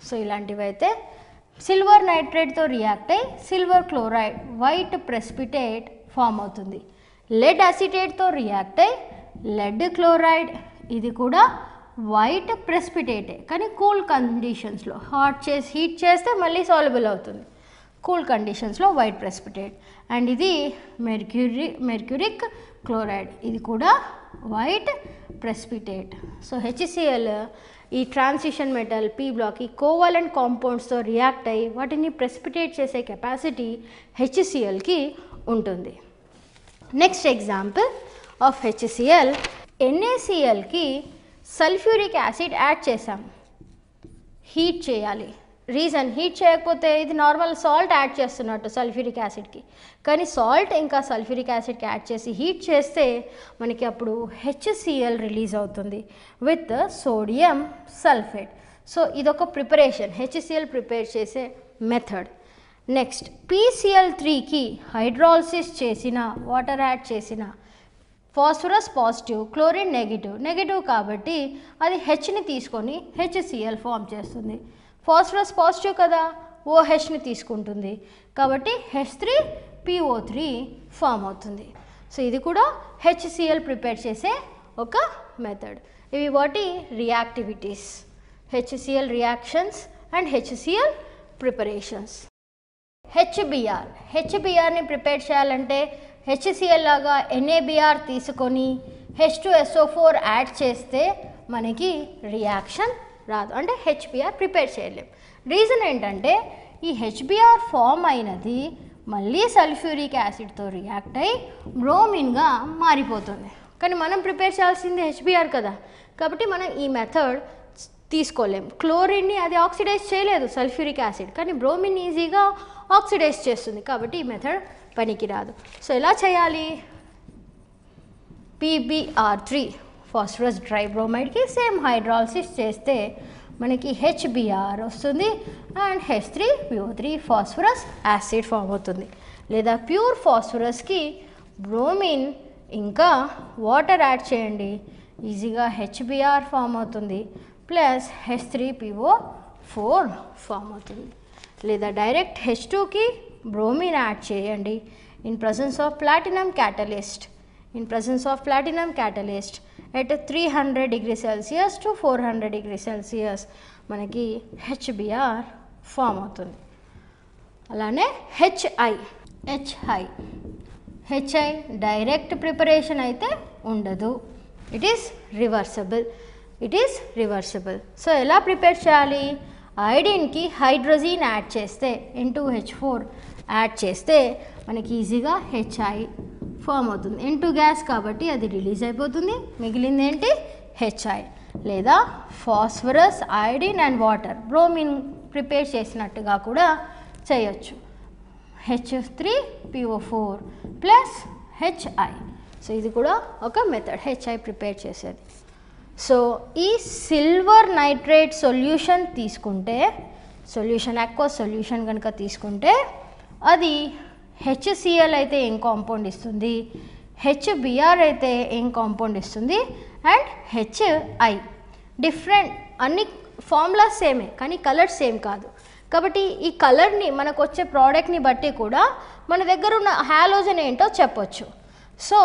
సో ఇలాంటివి అయితే సిల్వర్ నైట్రేట్తో రియాక్ట్ అయ్యి silver chloride white precipitate form అవుతుంది. లెడ్ అసిటేట్తో రియాక్ట్ అయ్యి లెడ్ క్లోరైడ్, ఇది కూడా వైట్ ప్రెసిపిటేటే, కానీ కూల్ కండిషన్స్లో. హీట్ చేస్తే మళ్ళీ సాల్యుబుల్ అవుతుంది, కూల్ కండిషన్స్లో వైట్ ప్రెసిపిటేట్. అండ్ ఇది మెర్క్యూరిక్ క్లోరైడ్, ఇది కూడా వైట్ ప్రెసిపిటేట్. సో HCl ఈ ట్రాన్సిషన్ మెటల్ P బ్లాక్ ఈ కోవాలెంట్ కాంపౌండ్స్తో రియాక్ట్ అయ్యి వాటిని ప్రెసిపిటేట్ చేసే కెపాసిటీ HClకి ఉంటుంది. నెక్స్ట్ ఎగ్జాంపుల్ ఆఫ్ HCl, NaClకి సల్ఫ్యూరిక్ యాసిడ్ యాడ్ చేసాం, హీట్ చేయాలి. రీజన్, హీట్ చేయకపోతే ఇది నార్మల్ సాల్ట్ యాడ్ చేస్తున్నట్టు సల్ఫ్యూరిక్ యాసిడ్కి, కానీ సాల్ట్ ఇంకా సల్ఫ్యూరిక్ యాసిడ్కి యాడ్ చేసి హీట్ చేస్తే మనకి అప్పుడు HCl రిలీజ్ అవుతుంది విత్ సోడియం సల్ఫేట్. సో ఇదొక ప్రిపరేషన్, HCl ప్రిపేర్ చేసే మెథడ్. నెక్స్ట్ PCl3కి హైడ్రాలసిస్ చేసిన వాటర్ యాడ్ చేసిన ఫాస్ఫరస్ పాజిటివ్, క్లోరిన్ నెగిటివ్ కాబట్టి అది Hని తీసుకొని HCl ఫామ్ చేస్తుంది. ఫాస్ఫరస్ పాజిటివ్ కదా, OHని తీసుకుంటుంది కాబట్టి H3PO3 ఫామ్ అవుతుంది. సో ఇది కూడా HCl ప్రిపేర్ చేసే ఒక మెథడ్. ఇవి వాటి reactivities, HCl reactions and HCl preparations. హెచ్బిఆర్ని ప్రిపేర్ చేయాలంటే HCl లాగా NaBr తీసుకొని H2SO4 యాడ్ చేస్తే మనకి రియాక్షన్ రాదు, అంటే HBr ప్రిపేర్ చేయలేం. రీజన్ ఏంటంటే ఈ HBr ఫామ్ అయినది మళ్ళీ సల్ఫ్యూరిక్ యాసిడ్తో రియాక్ట్ అయ్యి బ్రోమిన్గా మారిపోతుంది, కానీ మనం ప్రిపేర్ చేయాల్సింది HBr కదా, కాబట్టి మనం ఈ మెథడ్ తీసుకోలేం. క్లోరిన్ని అది ఆక్సిడైజ్ చేయలేదు సల్ఫ్యూరిక్ యాసిడ్, కానీ బ్రోమిన్ ఈజీగా ఆక్సిడైజ్ చేస్తుంది, కాబట్టి ఈ మెథడ్ పనికిరాదు. సో ఎలా చేయాలి, PbR3 ఫాస్ఫరస్ ట్రైబ్రోమైడ్కి సేమ్ హైడ్రాలసిస్ చేస్తే మనకి HBr వస్తుంది and H3PO3 phosphorus acid form అవుతుంది. లేదా ప్యూర్ ఫాస్ఫరస్కి బ్రోమిన్ ఇంకా వాటర్ యాడ్ చేయండి, ఈజీగా HBr ఫామ్ అవుతుంది ప్లస్ H3PO4 ఫామ్ అవుతుంది. లేదా డైరెక్ట్ H2కి బ్రోమిన్ యాడ్ చేయండి in presence of platinum catalyst. at 300 degrees Celsius to 400 degrees Celsius మనకి HBr ఫామ్ అవుతుంది. అలానే HI డైరెక్ట్ ప్రిపరేషన్ అయితే ఉండదు, ఇట్ ఈస్ రివర్సిబుల్. సో ఎలా ప్రిపేర్ చేయాలి, ఐడిన్కి హైడ్రోజన్ యాడ్ చేస్తే N2H4 యాడ్ చేస్తే మనకి ఈజీగా HI ఫామ్ అవుతుంది. N2 గ్యాస్ కాబట్టి అది రిలీజ్ అయిపోతుంది, మిగిలింది ఏంటి HI. లేదా phosphorus, iodine and water bromine prepare చేసినట్టుగా కూడా చేయొచ్చు, H3PO4 ప్లస్ HI. సో ఇది కూడా ఒక మెథడ్ HI ప్రిపేర్ చేసేది. సో ఈ సిల్వర్ నైట్రేట్ సొల్యూషన్ తీసుకుంటే, అక్వస్ సొల్యూషన్ కనుక తీసుకుంటే అది HCl అయితే ఏం కాంపౌండ్ ఇస్తుంది, HBr అయితే ఏం కాంపౌండ్ ఇస్తుంది, అండ్ HI. డిఫరెంట్, అన్ని ఫార్ములాస్ సేమే కానీ కలర్స్ సేమ్ కాదు. కాబట్టి ఈ కలర్ని మనకు వచ్చే ప్రోడక్ట్ని బట్టి కూడా మన దగ్గర ఉన్న హాలోజన్ ఏంటో చెప్పొచ్చు. సో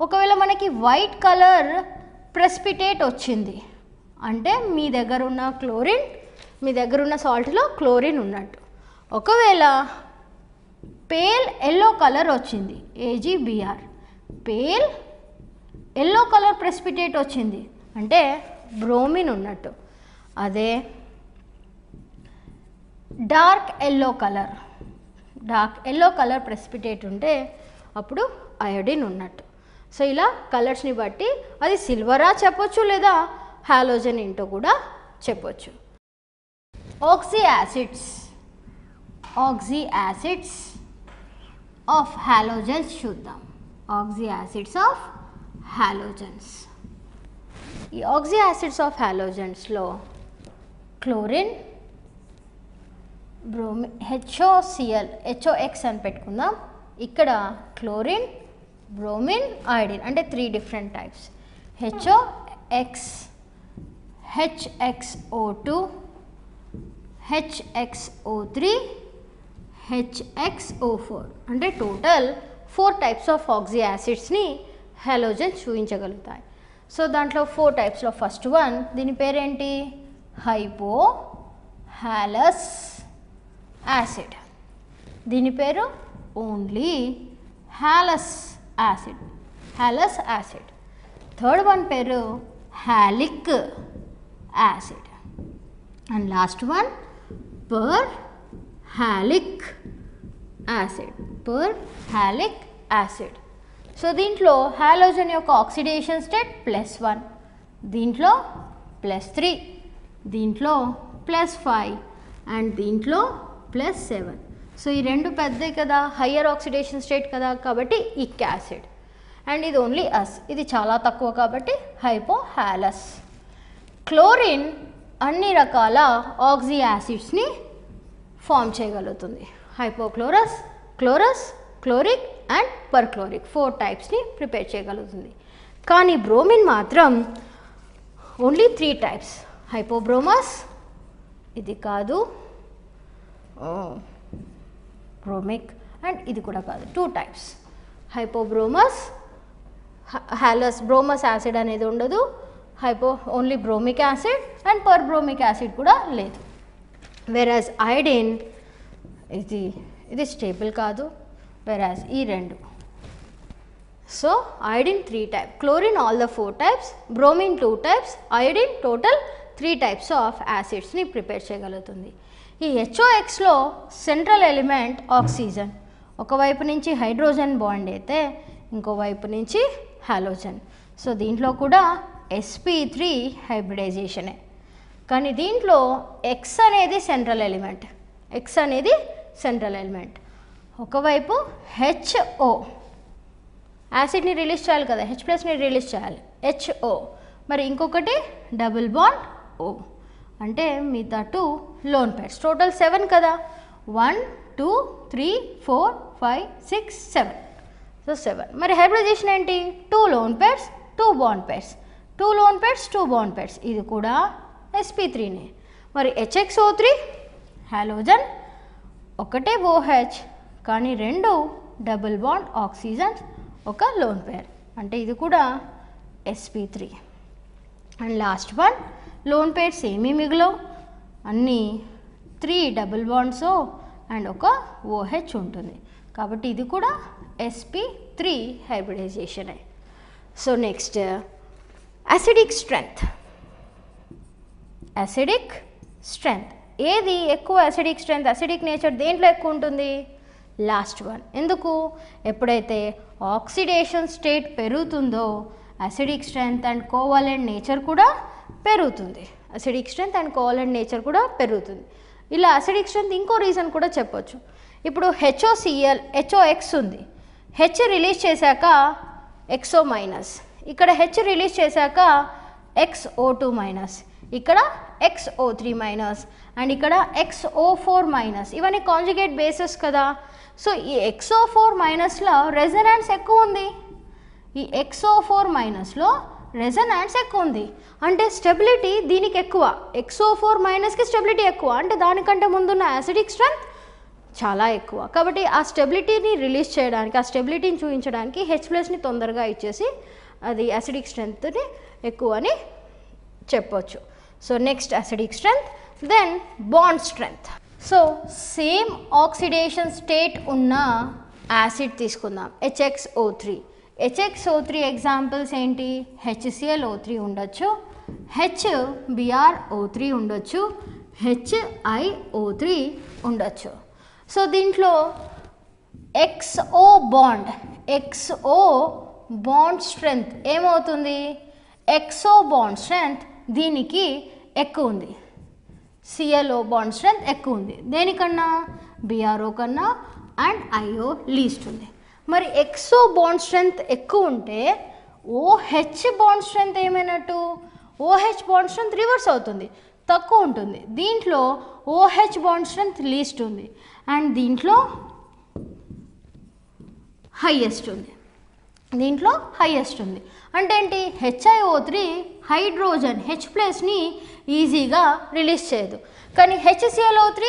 ఒకవేళ మనకి వైట్ కలర్ ప్రెసిపిటేట్ వచ్చింది అంటే మీ దగ్గర ఉన్న క్లోరిన్, మీ దగ్గర ఉన్న సాల్ట్లో క్లోరిన్ ఉన్నట్టు. ఒకవేళ పేల్ ఎల్లో కలర్ వచ్చింది, AgBr, pale yellow colour precipitate వచ్చింది అంటే బ్రోమిన్ ఉన్నట్టు. అదే డార్క్ ఎల్లో కలర్ ప్రెసిపిటేట్ ఉంటే అప్పుడు అయోడిన్ ఉన్నట్టు. సో ఇలా కలర్స్ని బట్టి అది సిల్వరా చెప్పొచ్చు లేదా హాలోజన్ ఏంటో కూడా చెప్పొచ్చు. ఆక్సీ యాసిడ్స్ ఆఫ్ హాలోజన్స్ చూద్దాం. Oxy acids of halogens. ఈ ఆక్సీ యాసిడ్స్ ఆఫ్ హాలోజన్స్లో క్లోరిన్, బ్రోమిన్, HOCl, HOX అని పెట్టుకుందాం. ఇక్కడ క్లోరిన్, బ్రోమిన్, అయోడిన్ అంటే 3 different types. HOX, HXO2, HXO3, HXO4 అంటే టోటల్ 4 టైప్స్ ఆఫ్ ఆక్సీ యాసిడ్స్ని హాలోజన్స్ చూపించగలుగుతాయి. సో దాంట్లో 4 టైప్స్లో ఫస్ట్ వన్, దీని పేరేంటి, హైపోహాలస్ యాసిడ్. దీని పేరు only halous acid. Third one పేరు halic acid. And last one perhalic acid. So దీంట్లో హాలోజన్ యొక్క ఆక్సిడేషన్ స్టేట్ +1, దీంట్లో +3, దీంట్లో +5 అండ్ దీంట్లో +7. సో ఈ రెండు పెద్దవి కదా, హయ్యర్ ఆక్సిడేషన్ స్టేట్ కదా, కాబట్టి ఇక్ యాసిడ్. అండ్ ఇది ఓన్లీ ఇది చాలా తక్కువ కాబట్టి హైపోహాలస్. క్లోరిన్ అన్ని రకాల ఆక్సీ యాసిడ్స్ని ఫామ్ చేయగలుగుతుంది. Hypochlorous, chlorous, chloric and perchloric 4 టైప్స్ని ప్రిపేర్ చేయగలుగుతుంది. కానీ బ్రోమిన్ మాత్రం ఓన్లీ 3 టైప్స్. హైపోబ్రోమస్, ఇది కాదు, బ్రోమిక్, అండ్ ఇది కూడా కాదు, 2 టైప్స్. హైపోబ్రోమస్, బ్రోమస్ యాసిడ్ అనేది ఉండదు, only bromic acid and perbromic acid కూడా లేదు. వెరాజ్ అయోడిన్ ఇది స్టేబుల్ కాదు, వెరాజ్ ఈ రెండు. So iodine 3 types, chlorine all the 4 types, bromine 2 types, iodine total 3 types of యాసిడ్స్ని ప్రిపేర్ చేయగలుగుతుంది. ఈ HOXలో సెంట్రల్ ఎలిమెంట్ ఆక్సిజన్, ఒకవైపు నుంచి హైడ్రోజన్ బాండ్ అయితే ఇంకోవైపు నుంచి హాలోజన్. సో దీంట్లో కూడా sp3 హైబ్రిడైజేషనే. కానీ దీంట్లో X అనేది సెంట్రల్ ఎలిమెంట్. ఒకవైపు HO యాసిడ్ని రిలీజ్ చేయాలి కదా, H+ని రిలీజ్ చేయాలి, HO. మరి ఇంకొకటి డబుల్ బాండ్ O అంటే మిగతా 2 లోన్ పేర్స్. టోటల్ 7 కదా, 1 2 3 4 5 6 7. సో 7. మరి హైబ్రిడైజేషన్ ఏంటి, 2 lone pairs 2 bond pairs, 2 lone pairs 2 bond pairs. ఇది కూడా sp3నే. మరి HXO3 హాలోజన్, ఒకటే OH కానీ 2 డబుల్ బాండ్ ఆక్సిజన్స్, ఒక లోన్ పేర్ అంటే ఇది కూడా sp3. And last one lone pairs ఏమీ మిగిలవు, అన్నీ 3 డబుల్ బాండ్స్ అండ్ ఒక OH ఉంటుంది కాబట్టి ఇది కూడా sp3 హైబ్రిడైజేషనే. So next acidic strength. ఏది ఎక్కువ అసిడిక్ నేచర్ దేంట్లో ఎక్కువ ఉంటుంది, లాస్ట్ వన్. ఎందుకు, ఎప్పుడైతే ఆక్సిడేషన్ స్టేట్ పెరుగుతుందో acidic strength and covalent nature కూడా పెరుగుతుంది. ఇలా అసిడిక్ స్ట్రెంగ్త్ ఇంకో రీజన్ కూడా చెప్పొచ్చు. ఇప్పుడు HOX ఉంది, H రిలీజ్ చేశాక XO-, ఇక్కడ H రిలీజ్ చేశాక XO2-, ఇక్కడ XO3 మైనస్ అండ్ ఇక్కడ XO4 మైనస్, ఇవన్నీ కాంజుగేట్ బేసెస్ కదా. సో ఈ XO4 మైనస్లో రెజొనెన్స్ ఎక్కువ ఉంది, ఈ XO4 మైనస్లో రెజొనెన్స్ ఎక్కువ ఉంది, అంటే స్టెబిలిటీ దీనికి ఎక్కువ, XO4 మైనస్కి స్టెబిలిటీ ఎక్కువ, అంటే దానికంటే ముందున్న యాసిడిక్ స్ట్రెంత్ చాలా ఎక్కువ. కాబట్టి ఆ స్టెబిలిటీని రిలీజ్ చేయడానికి, ఆ స్టెబిలిటీని చూపించడానికి H+ని తొందరగా ఇచ్చేసి అది యాసిడిక్ స్ట్రెంత్ని ఎక్కువ అని చెప్పొచ్చు. So next acidic strength, then bond strength. So same oxidation state ఉన్న యాసిడ్ తీసుకుందాం, HXO3. HXO3 ఎగ్జాంపుల్స్ ఏంటి? HClO3 ఉండొచ్చు, HBrO3 ఉండొచ్చు, HiO3 ఉండొచ్చు. సో దీంట్లో XO బాండ్ స్ట్రెంగ్త్ ఏమవుతుంది? XO బాండ్ స్ట్రెంగ్త్ దీనికి ఎక్కువ ఉంది, ClO బాండ్ స్ట్రెంగ్త్ ఎక్కువ ఉంది, దేనికన్నా? BRO కన్నా, అండ్ IO లీస్ట్ ఉంది. మరి XO బాండ్ స్ట్రెంగ్త్ ఎక్కువ ఉంటే OH బాండ్ స్ట్రెంగ్త్ ఏమైనట్టు? OH బాండ్ స్ట్రెంగ్త్ రివర్స్ అవుతుంది, తక్కువ ఉంటుంది. దీంట్లో OH బాండ్ స్ట్రెంగ్త్ లీస్ట్ ఉంది అండ్ దీంట్లో హైయెస్ట్ ఉంది, దీంట్లో హైయెస్ట్ ఉంది. అంటే ఏంటి? HiO3 హైడ్రోజన్ H+ని ఈజీగా రిలీజ్ చేయదు, కానీ HClO3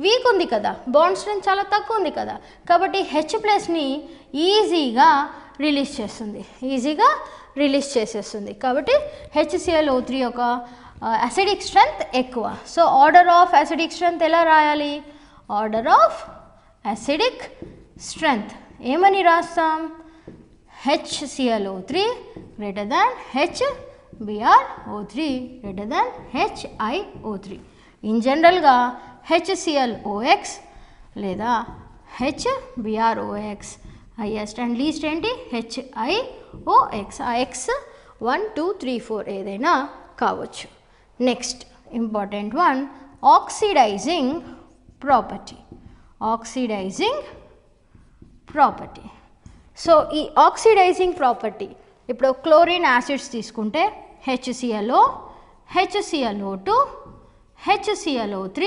వీక్ ఉంది కదా, బాండ్ స్ట్రెంగ్త్ చాలా తక్కువ ఉంది కదా, కాబట్టి H+ని ఈజీగా రిలీజ్ చేసేస్తుంది. కాబట్టి HClO3 యొక్క అసిడిక్ స్ట్రెంగ్త్ ఎక్కువ. So order of acidic strength ఎలా రాయాలి? ఆర్డర్ ఆఫ్ అసిడిక్ స్ట్రెంగ్త్ ఏమని రాస్తాం? HClO3 greater than HBrO3 greater than HiO3. In జనరల్గా HClOx లేదా HBrOx హైయెస్ట్ అండ్ లీస్ట్ ఏంటి? HiOx. ఆ X 1, 2, 3, 4 ఏదైనా కావచ్చు. Next important one, oxidizing property. So ఈ ఆక్సిడైజింగ్ ప్రాపర్టీ, ఇప్పుడు క్లోరిన్ యాసిడ్స్ తీసుకుంటే HClO, HClO2, HClO3,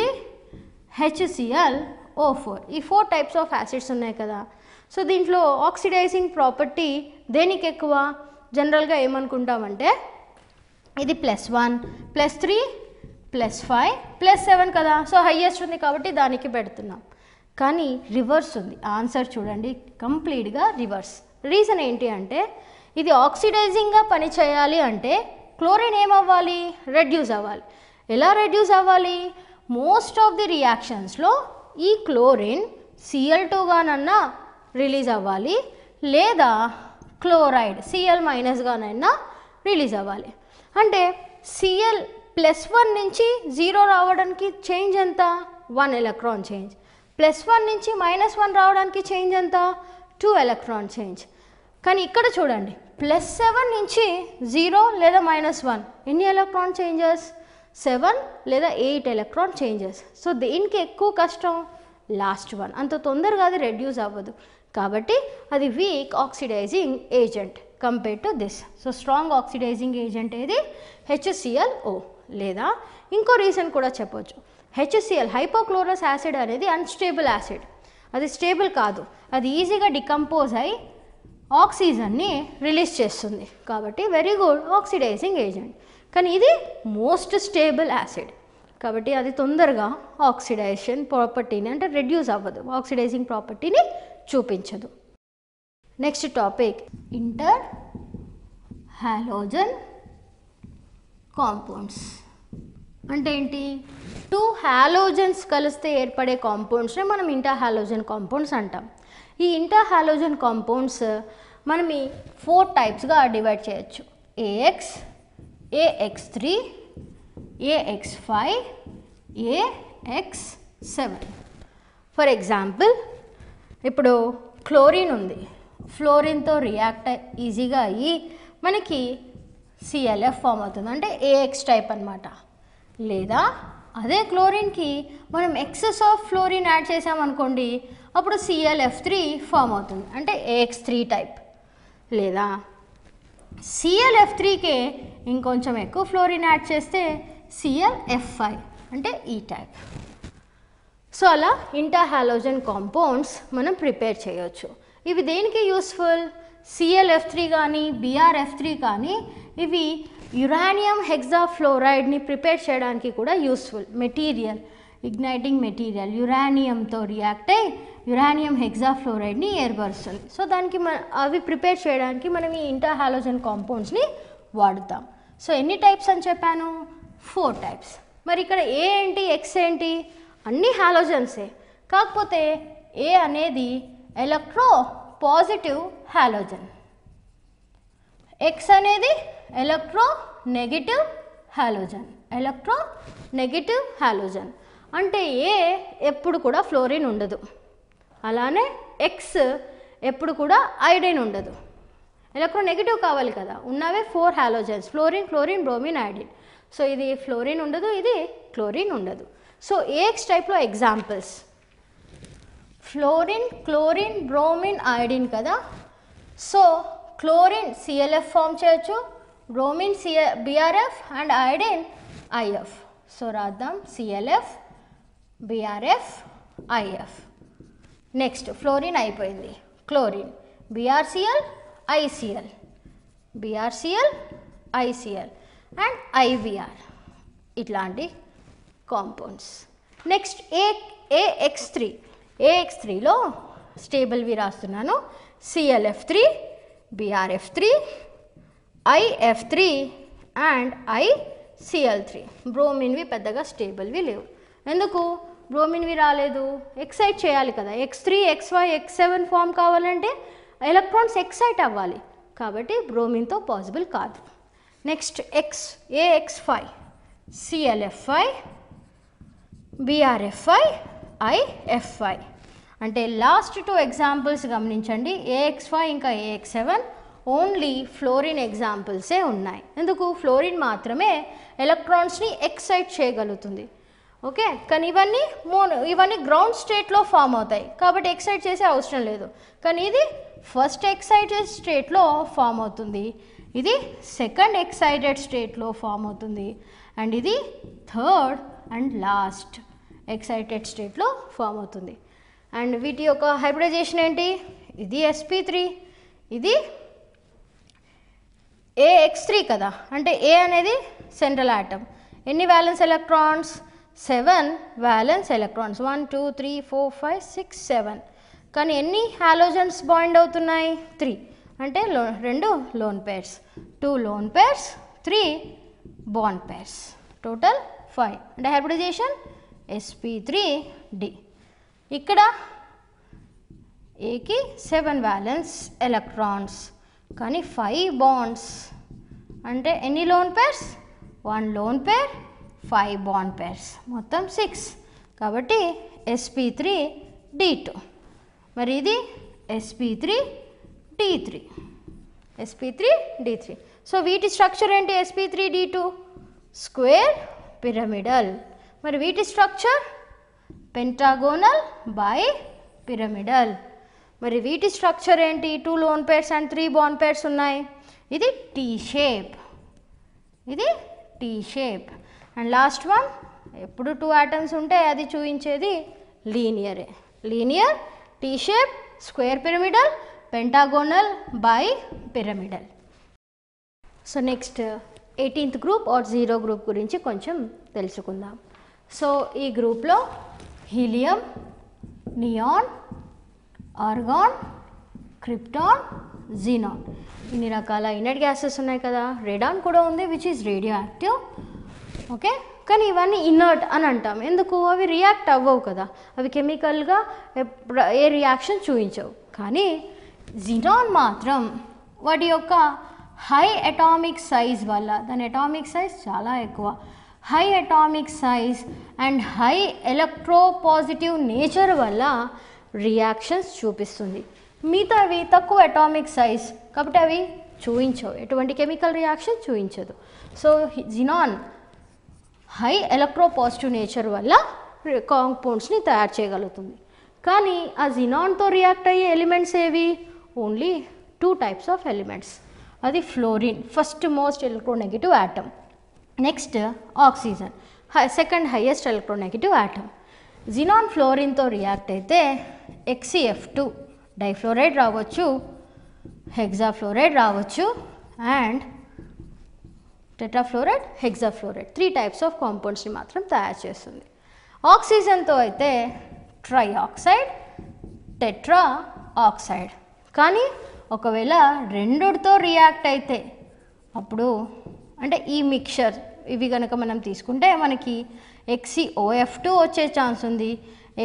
HClO4, ఈ 4 టైప్స్ ఆఫ్ యాసిడ్స్ ఉన్నాయి కదా. సో దీంట్లో ఆక్సిడైజింగ్ ప్రాపర్టీ దేనికి ఎక్కువ? జనరల్గా ఏమనుకుంటామంటే ఇది +1, +3, +5, +7 కదా, సో హైయెస్ట్ ఉంది కాబట్టి దానికి పెడుతున్నాం. కానీ రివర్స్ ఉంది, ఆన్సర్ చూడండి కంప్లీట్గా రివర్స్. రీజన్ ఏంటి అంటే ఇది ఆక్సిడైజింగ్గా పని చేయాలి అంటే క్లోరిన్ ఏమవ్వాలి? రెడ్యూస్ అవ్వాలి. ఎలా రెడ్యూస్ అవ్వాలి? మోస్ట్ ఆఫ్ ది రియాక్షన్స్లో ఈ క్లోరిన్ Cl2గానన్నా రిలీజ్ అవ్వాలి, లేదా క్లోరైడ్ Cl- రిలీజ్ అవ్వాలి. అంటే Cl+1 నుంచి 0 రావడానికి చేంజ్ ఎంత? 1 ఎలక్ట్రాన్ చేంజ్. +1 నుంచి -1 రావడానికి చేంజ్ ఎంత? 2 ఎలక్ట్రాన్ చేంజ్. కానీ ఇక్కడ చూడండి, +7 నుంచి 0 లేదా -1 ఎన్ని ఎలక్ట్రాన్ చేంజెస్? 7 లేదా 8 ఎలక్ట్రాన్ చేంజెస్. సో దేనికి ఎక్కువ కష్టం? Last one. అంత తొందరగా అది రెడ్యూస్ అవ్వదు, కాబట్టి అది weak oxidizing agent compare to this. So strong oxidizing agent ఏది? HClO. లేదా ఇంకో రీజన్ కూడా చెప్పొచ్చు, HCl హైపోక్లోరస్ యాసిడ్ అనేది అన్స్టేబుల్ యాసిడ్, అది స్టేబుల్ కాదు, అది ఈజీగా డికంపోజ్ అయి ఆక్సిజన్ని రిలీజ్ చేస్తుంది, కాబట్టి వెరీ గుడ్ ఆక్సిడైజింగ్ ఏజెంట్. కానీ ఇది మోస్ట్ స్టేబుల్ యాసిడ్, కాబట్టి అది తొందరగా ఆక్సిడైజేషన్ ప్రాపర్టీని అంటే రెడ్యూస్ అవ్వదు, ఆక్సిడైజింగ్ ప్రాపర్టీని చూపించదు. Next topic inter halogen compounds. అంటే ఏంటి? 2 హాలోజన్స్ కలిస్తే ఏర్పడే కాంపౌండ్స్ని మనం ఇంటర్ హాలోజన్ కాంపౌండ్స్ అంటాం. ఈ ఇంటర్ హాలోజన్ కాంపౌండ్స్ మనం ఈ 4 టైప్స్గా డివైడ్ చేయొచ్చు: AX, AX3, AX5, AX7. For example, ఇప్పుడు క్లోరిన్ ఉంది, ఫ్లోరిన్తో రియాక్ట్ ఈజీగా అయ్యి మనకి ClF ఫామ్ అవుతుంది, అంటే AX టైప్ అనమాట. లేదా అదే క్లోరిన్కి మనం ఎక్సెస్ ఆఫ్ ఫ్లోరిన్ యాడ్ చేసామనుకోండి, అప్పుడు ClF3 ఫామ్ అవుతుంది, అంటే AX3 టైప్. లేదా ClF3కే ఇంకొంచెం ఎక్కువ ఫ్లోరిన్ యాడ్ చేస్తే ClF5 అంటే ఈ టైప్. సో అలా ఇంటర్ హాలోజన్ కాంపౌండ్స్ మనం ప్రిపేర్ చేయొచ్చు. ఇవి దేనికి యూస్ఫుల్? ClF3 కానీ BrF3 కానీ ఇవి యురేనియం హెక్సాఫ్లోరైడ్ని ప్రిపేర్ చేయడానికి కూడా యూస్ఫుల్ మెటీరియల్, ఇగ్నైటింగ్ మెటీరియల్ యురేనియంతో రియాక్ట్ అయ్యి యురేనియం హెక్సాఫ్లోరైడ్ని ఏర్పరుస్తుంది. సో దానికి అవి ప్రిపేర్ చేయడానికి మనం ఈ ఇంటర్ హాలోజన్ కాంపౌండ్స్ని వాడుతాం. సో ఎన్ని టైప్స్ అని చెప్పాను? 4 టైప్స్. మరి ఇక్కడ ఏ ఏంటి, ఎక్స్ ఏంటి? అన్ని హాలోజన్సే, కాకపోతే ఏ అనేది ఎలక్ట్రో పాజిటివ్ హాలోజన్, ఎక్స్ అనేది electro negative halogen. Electro negative halogen అంటే ఏ ఎప్పుడు కూడా ఫ్లోరిన్ ఉండదు, అలానే ఎక్స్ ఎప్పుడు కూడా ఐడిన్ ఉండదు. ఎలక్ట్రో నెగటివ్ కావాలి కదా, ఉన్నవే 4 halogens fluorine, chlorine, bromine, iodine. So ఇది ఫ్లోరిన్ ఉండదు, ఇది క్లోరిన్ ఉండదు. సో ఏఎక్స్ టైప్లో examples fluorine, chlorine, bromine, iodine కదా. సో క్లోరిన్ ClF ఫామ్ చేయొచ్చు, bromine BrF and iodine IF. So రాద్దాం ClF BrF IF. Next fluorine అయిపోయింది, chlorine BrCl ICl, BrCl ICl and IBr ఇట్లాంటి compounds. Next AX3లో స్టేబుల్వి రాస్తున్నాను. ClF3, BrF3, IF3 and ICl3. బ్రోమిన్వి పెద్దగా స్టేబుల్వి లేవు. ఎందుకు బ్రోమిన్వి రాలేదు? ఎక్సైట్ చేయాలి కదా, X3, XY, X7 ఫామ్ కావాలంటే ఎలక్ట్రాన్స్ ఎక్సైట్ అవ్వాలి, కాబట్టి బ్రోమిన్తో పాసిబుల్ కాదు. Next AX5, ClF5, BrF5, IF5. అంటే లాస్ట్ 2 ఎగ్జాంపుల్స్ గమనించండి. AX5 ఇంకా AX7 ఓన్లీ ఫ్లోరిన్ ఎగ్జాంపుల్సే ఉన్నాయి. ఎందుకు? ఫ్లోరిన్ మాత్రమే ఎలక్ట్రాన్స్ని ఎక్సైట్ చేయగలుగుతుంది. ఓకే, కానీ ఇవన్నీ గ్రౌండ్ స్టేట్లో ఫామ్ అవుతాయి, కాబట్టి ఎక్సైట్ చేసే అవసరం లేదు. కానీ ఇది ఫస్ట్ ఎక్సైటెడ్ స్టేట్లో ఫామ్ అవుతుంది, ఇది సెకండ్ ఎక్సైటెడ్ స్టేట్లో ఫామ్ అవుతుంది, అండ్ ఇది థర్డ్ అండ్ లాస్ట్ ఎక్సైటెడ్ స్టేట్లో ఫామ్ అవుతుంది. అండ్ వీటి యొక్క హైబ్రిడైజేషన్ ఏంటి? ఇది sp3, ఇది AX3 కదా, అంటే A అనేది సెంట్రల్ ఆటమ్. ఎన్ని వ్యాలెన్స్ ఎలక్ట్రాన్స్? 7 violence electrons. 1 2 3 4 5 6 7. కానీ ఎన్ని హాలోజన్స్ బాండ్ అవుతున్నాయి? 3. అంటే 2 lone pairs, 2 lone pairs, 3 bond pairs, total 5. అంటే హైబ్రిడైజేషన్ sp3d. ఇక్కడ ఏకి 7 వ్యాలెన్స్ ఎలక్ట్రాన్స్, కానీ 5 బాండ్స్. అంటే ఎన్ని లోన్ పేర్స్? 1 లోన్ పేర్, 5 బాండ్ పేర్స్, మొత్తం 6. కాబట్టి sp3d2. మరి ఇది sp3d3, sp3d3. సో వీటి స్ట్రక్చర్ ఏంటి? sp3d2 square pyramidal. మరి వీటి స్ట్రక్చర్ పెంటాగోనల్ బై పిరమిడల్. మరి వీటి స్ట్రక్చర్ ఏంటి? 2 lone pairs and 3 bond pairs ఉన్నాయి. ఇది టీ షేప్, ఇది T shape. And last one ఎప్పుడు 2 ఆటమ్స్ ఉంటే అది చూపించేది లీనియరే. Linear, T shape, square pyramidal, pentagonal bipyramidal. So next 18th group or 0 group గురించి కొంచెం తెలుసుకుందాం. సో ఈ గ్రూప్లో helium, neon, argon, krypton, xenon ఇన్ని రకాల ఇనర్ట్ గ్యాసెస్ ఉన్నాయి కదా. రేడాన్ కూడా ఉంది which is radioactive. Okay, కానీ ఇవన్నీ ఇనర్ట్ అని అంటాం. ఎందుకు? అవి రియాక్ట్ అవ్వవు కదా, అవి కెమికల్గా ఏ రియాక్షన్ చూపించవు. కానీ జీనాన్ మాత్రం వాటి యొక్క హై అటామిక్ సైజ్ వల్ల, దాని అటామిక్ సైజ్ చాలా ఎక్కువ, high atomic size and high electropositive nature వల్ల రియాక్షన్స్ చూపిస్తుంది. మిగతావి తక్కువ అటామిక్ సైజ్ కాబట్టి అవి చూపించవు, ఎటువంటి కెమికల్ రియాక్షన్ చూపించదు. So xenon high electropositive nature వల్ల కాంపౌండ్స్ని తయారు చేయగలుగుతుంది. కానీ ఆ జినాన్తో రియాక్ట్ అయ్యే ఎలిమెంట్స్ ఏవి? Only 2 types of elements. అది fluorine, first most electronegative atom. Next oxygen second highest electronegative atom. Xenon ఫ్లోరిన్తో రియాక్ట్ అయితే HCF2 డైఫ్లోరైడ్ రావచ్చు, హెక్సాఫ్లోరైడ్ రావచ్చు and tetrafluoride, hexafluoride 3 types of కాంపౌండ్స్ని మాత్రం తయారు చేస్తుంది. ఆక్సిజన్తో అయితే ట్రైఆక్సైడ్, టెట్రా ఆక్సైడ్. కానీ ఒకవేళ రెండుతో రియాక్ట్ అయితే అప్పుడు అంటే ఈ మిక్చర్ ఇవి కనుక మనం తీసుకుంటే మనకి HCOF2 వచ్చే ఛాన్స్ ఉంది,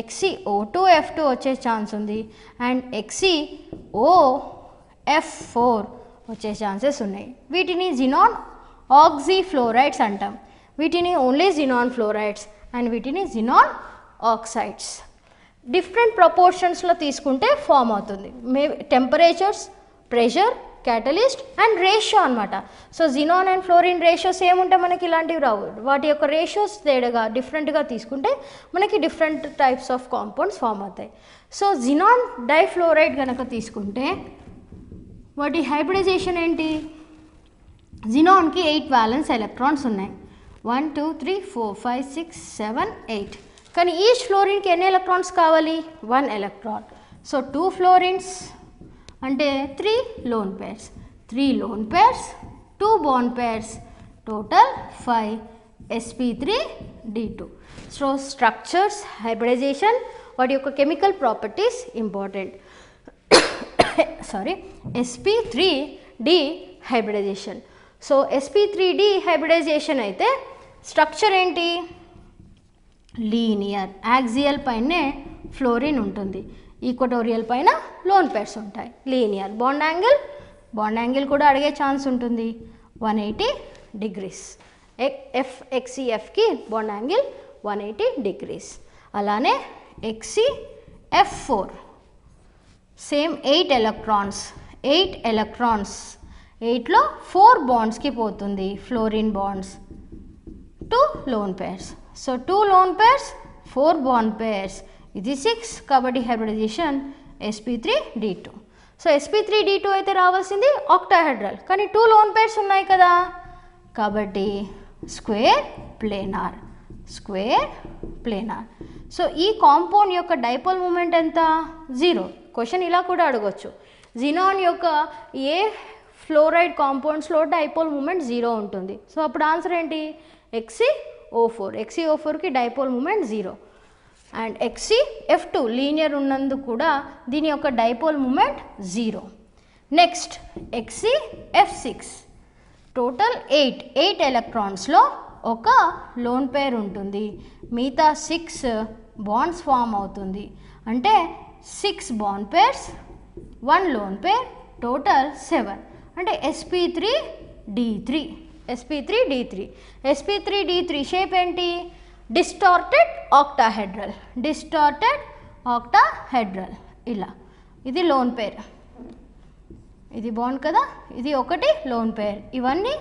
HCO2F2 వచ్చే ఛాన్స్ ఉంది అండ్ HCOF4 వచ్చే ఛాన్సెస్ ఉన్నాయి. వీటిని జినాన్ ఆక్సిఫ్లోరైడ్స్ అంటాం. వీటిని ఓన్లీ జినాన్ ఫ్లోరైడ్స్ అండ్ వీటిని జినాన్ ఆక్సైడ్స్. డిఫరెంట్ ప్రపోర్షన్స్లో తీసుకుంటే ఫామ్ అవుతుంది. Temperatures, pressure, catalyst and ratio అనమాట. So xenon and fluorine ratio same ఉంటే మనకి ఇలాంటివి రావు. వాటి యొక్క రేషియోస్ తేడాగా డిఫరెంట్గా తీసుకుంటే మనకి different types of compounds form అవుతాయి. సో జినాన్ డైఫ్లోరైడ్ కనుక తీసుకుంటే వాటి హైబ్రిడైజేషన్ ఏంటి? జినాన్కి 8 వ్యాలెన్స్ ఎలక్ట్రాన్స్ ఉన్నాయి. 1 2 3 4 5 6 7 8. కానీ ఈచ్ ఫ్లోరిన్కి ఎన్ని ఎలక్ట్రాన్స్ కావాలి? 1 ఎలక్ట్రాన్. సో 2 ఫ్లోరిన్స్ అంటే 3 lone pairs, 3 lone pairs, 2 bond pairs, total 5 sp3d2. So structures, hybridization, వాటి యొక్క chemical properties important. Sorry, sp3d hybridization. So sp3d hybridization అయితే స్ట్రక్చర్ ఏంటి? లీనియర్, యాక్సియల్ పైనే ఫ్లోరిన్ ఉంటుంది, ఈక్వటోరియల్ పైన లోన్ పేర్స్ ఉంటాయి. లీనియర్. బాండ్ యాంగిల్ కూడా అడిగే ఛాన్స్ ఉంటుంది, 180 degrees. HCFకి బాండ్ యాంగిల్ 180 degrees. అలానే HCF4 సేమ్ 8 ఎలక్ట్రాన్స్, 8లో 4 బాండ్స్కి పోతుంది fluorine bonds, 2 lone pairs. So 2 lone pairs, 4 bond pairs, ఇది 6 కాబట్టి హైబ్రిడైజేషన్ sp3d2. సో sp3d2 అయితే రావాల్సింది ఆక్టాహెడ్రల్, కానీ 2 లోన్ పేర్స్ ఉన్నాయి కదా కాబట్టి స్క్వేర్ ప్లేనార్. సో ఈ కాంపౌండ్ యొక్క డైపోల్ మూమెంట్ ఎంత? 0. క్వశ్చన్ ఇలా కూడా అడగొచ్చు, జినాన్ యొక్క ఏ ఫ్లోరైడ్ కాంపౌండ్స్లో డైపోల్ మూమెంట్ 0 ఉంటుంది. సో అప్పుడు ఆన్సర్ ఏంటి? HCO4కి dipole moment 0 and HCF2 linear ఉన్నందుకు కూడా దీని యొక్క dipole moment 0. Next HCF6 total 8 ఎలక్ట్రాన్స్లో ఒక లోన్ పేర్ ఉంటుంది, మిగతా 6 బాండ్స్ ఫామ్ అవుతుంది. అంటే 6 బాండ్ పేర్స్, 1 లోన్ పేర్, టోటల్ 7. అంటే sp3d3 షేప్ ఏంటి? డిస్టార్టెడ్ ఆక్టాహెడ్రల్ ఇలా. ఇది లోన్ పేర్, ఇది బాండ్ కదా, ఇది ఒకటి లోన్ పేర్, ఇవన్నీ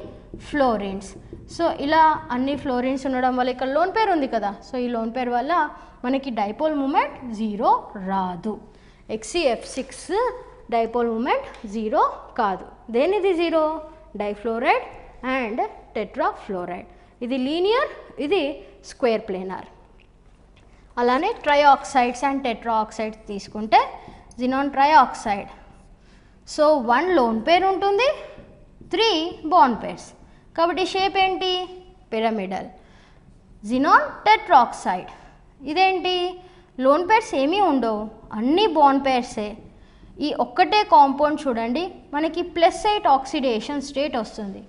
ఫ్లోరిన్స్. సో ఇలా అన్ని ఫ్లోరిన్స్ ఉండడం వల్ల ఇక్కడ లోన్ పేర్ ఉంది కదా, సో ఈ లోన్ పేర్ వల్ల మనకి డైపోల్ మూమెంట్ 0 రాదు. HCF6 డైపోల్ మూమెంట్ 0 కాదు. దేనిది 0? Difluoride and tetrafluoride. ఇది లీనియర్, ఇది స్క్వేర్ ప్లేనార్. అలానే ట్రైఆక్సైడ్స్ అండ్ టెట్రాఆక్సైడ్స్ తీసుకుంటే xenon trioxide, so 1 lone pair ఉంటుంది, 3 బాండ్ పేర్స్ కాబట్టి షేప్ ఏంటి? పిరమిడల్. జినాన్ టెట్రాఆక్సైడ్ ఇదేంటి? లోన్ పేర్స్ ఏమీ ఉండవు, అన్ని బాండ్ పేర్సే. ఈ ఒక్కటే కాంపౌండ్ చూడండి మనకి +8 ఆక్సిడేషన్ స్టేట్ వస్తుంది.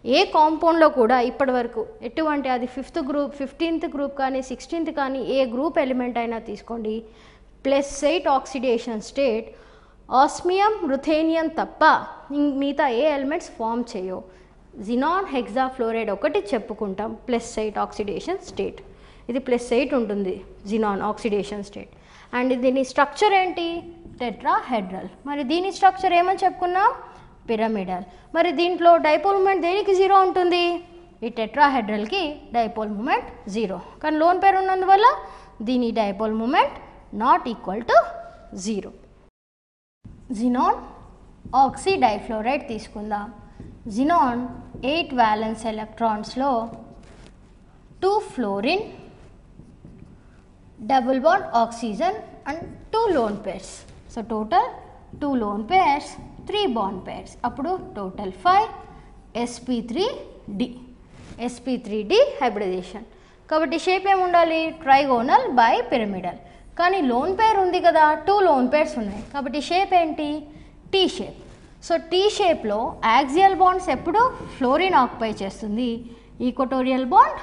ఏ కాంపౌండ్లో కూడా ఇప్పటి వరకు ఎటువంటి అది 5th గ్రూప్, 15th గ్రూప్ కానీ 16th కానీ ఏ గ్రూప్ ఎలిమెంట్ అయినా తీసుకోండి, +8 ఆక్సిడేషన్ స్టేట్ ఆస్మియం, రుథేనియం తప్ప మిగతా ఏ ఎలిమెంట్స్ ఫామ్ చేయవు. జినాన్ హెక్సాఫ్లోరైడ్ ఒకటి చెప్పుకుంటాం +8 ఆక్సిడేషన్ స్టేట్. ఇది +8 ఉంటుంది జినాన్ ఆక్సిడేషన్ స్టేట్. అండ్ దీని స్ట్రక్చర్ ఏంటి? టెట్రాహెడ్రల్. మరి దీని స్ట్రక్చర్ ఏమని చెప్పుకున్నాం? పిరమిడల్. మరి దీంట్లో డైపోల్ మూమెంట్ దేనికి 0 ఉంటుంది? ఈ టెట్రాహెడ్రల్కి డైపోల్ మూమెంట్ 0, కానీ లోన్ పేర్ ఉన్నందువల్ల దీని డైపోల్ మూమెంట్ ≠0. జినాన్ ఆక్సిడైఫ్లోరైడ్ తీసుకుందాం. జినాన్ 8 వ్యాలెన్స్ ఎలక్ట్రాన్స్లో 2 fluorine, double bond oxygen and 2 lone pairs. So total 2 lone pairs, 3 bond pairs. Appudu total 5 sp3d. sp3d hybridization. కాబట్టి షేప్ ఏమి ఉండాలి? Trigonal bipyramidal. కానీ lone pair ఉంది కదా, 2 లోన్ పేర్స్ ఉన్నాయి కాబట్టి షేప్ ఏంటి? T shape. సో టీ షేప్లో యాక్సియల్ బాండ్స్ ఎప్పుడు ఫ్లోరిన్ ఆక్యుపై చేస్తుంది, ఈక్వటోరియల్ బాండ్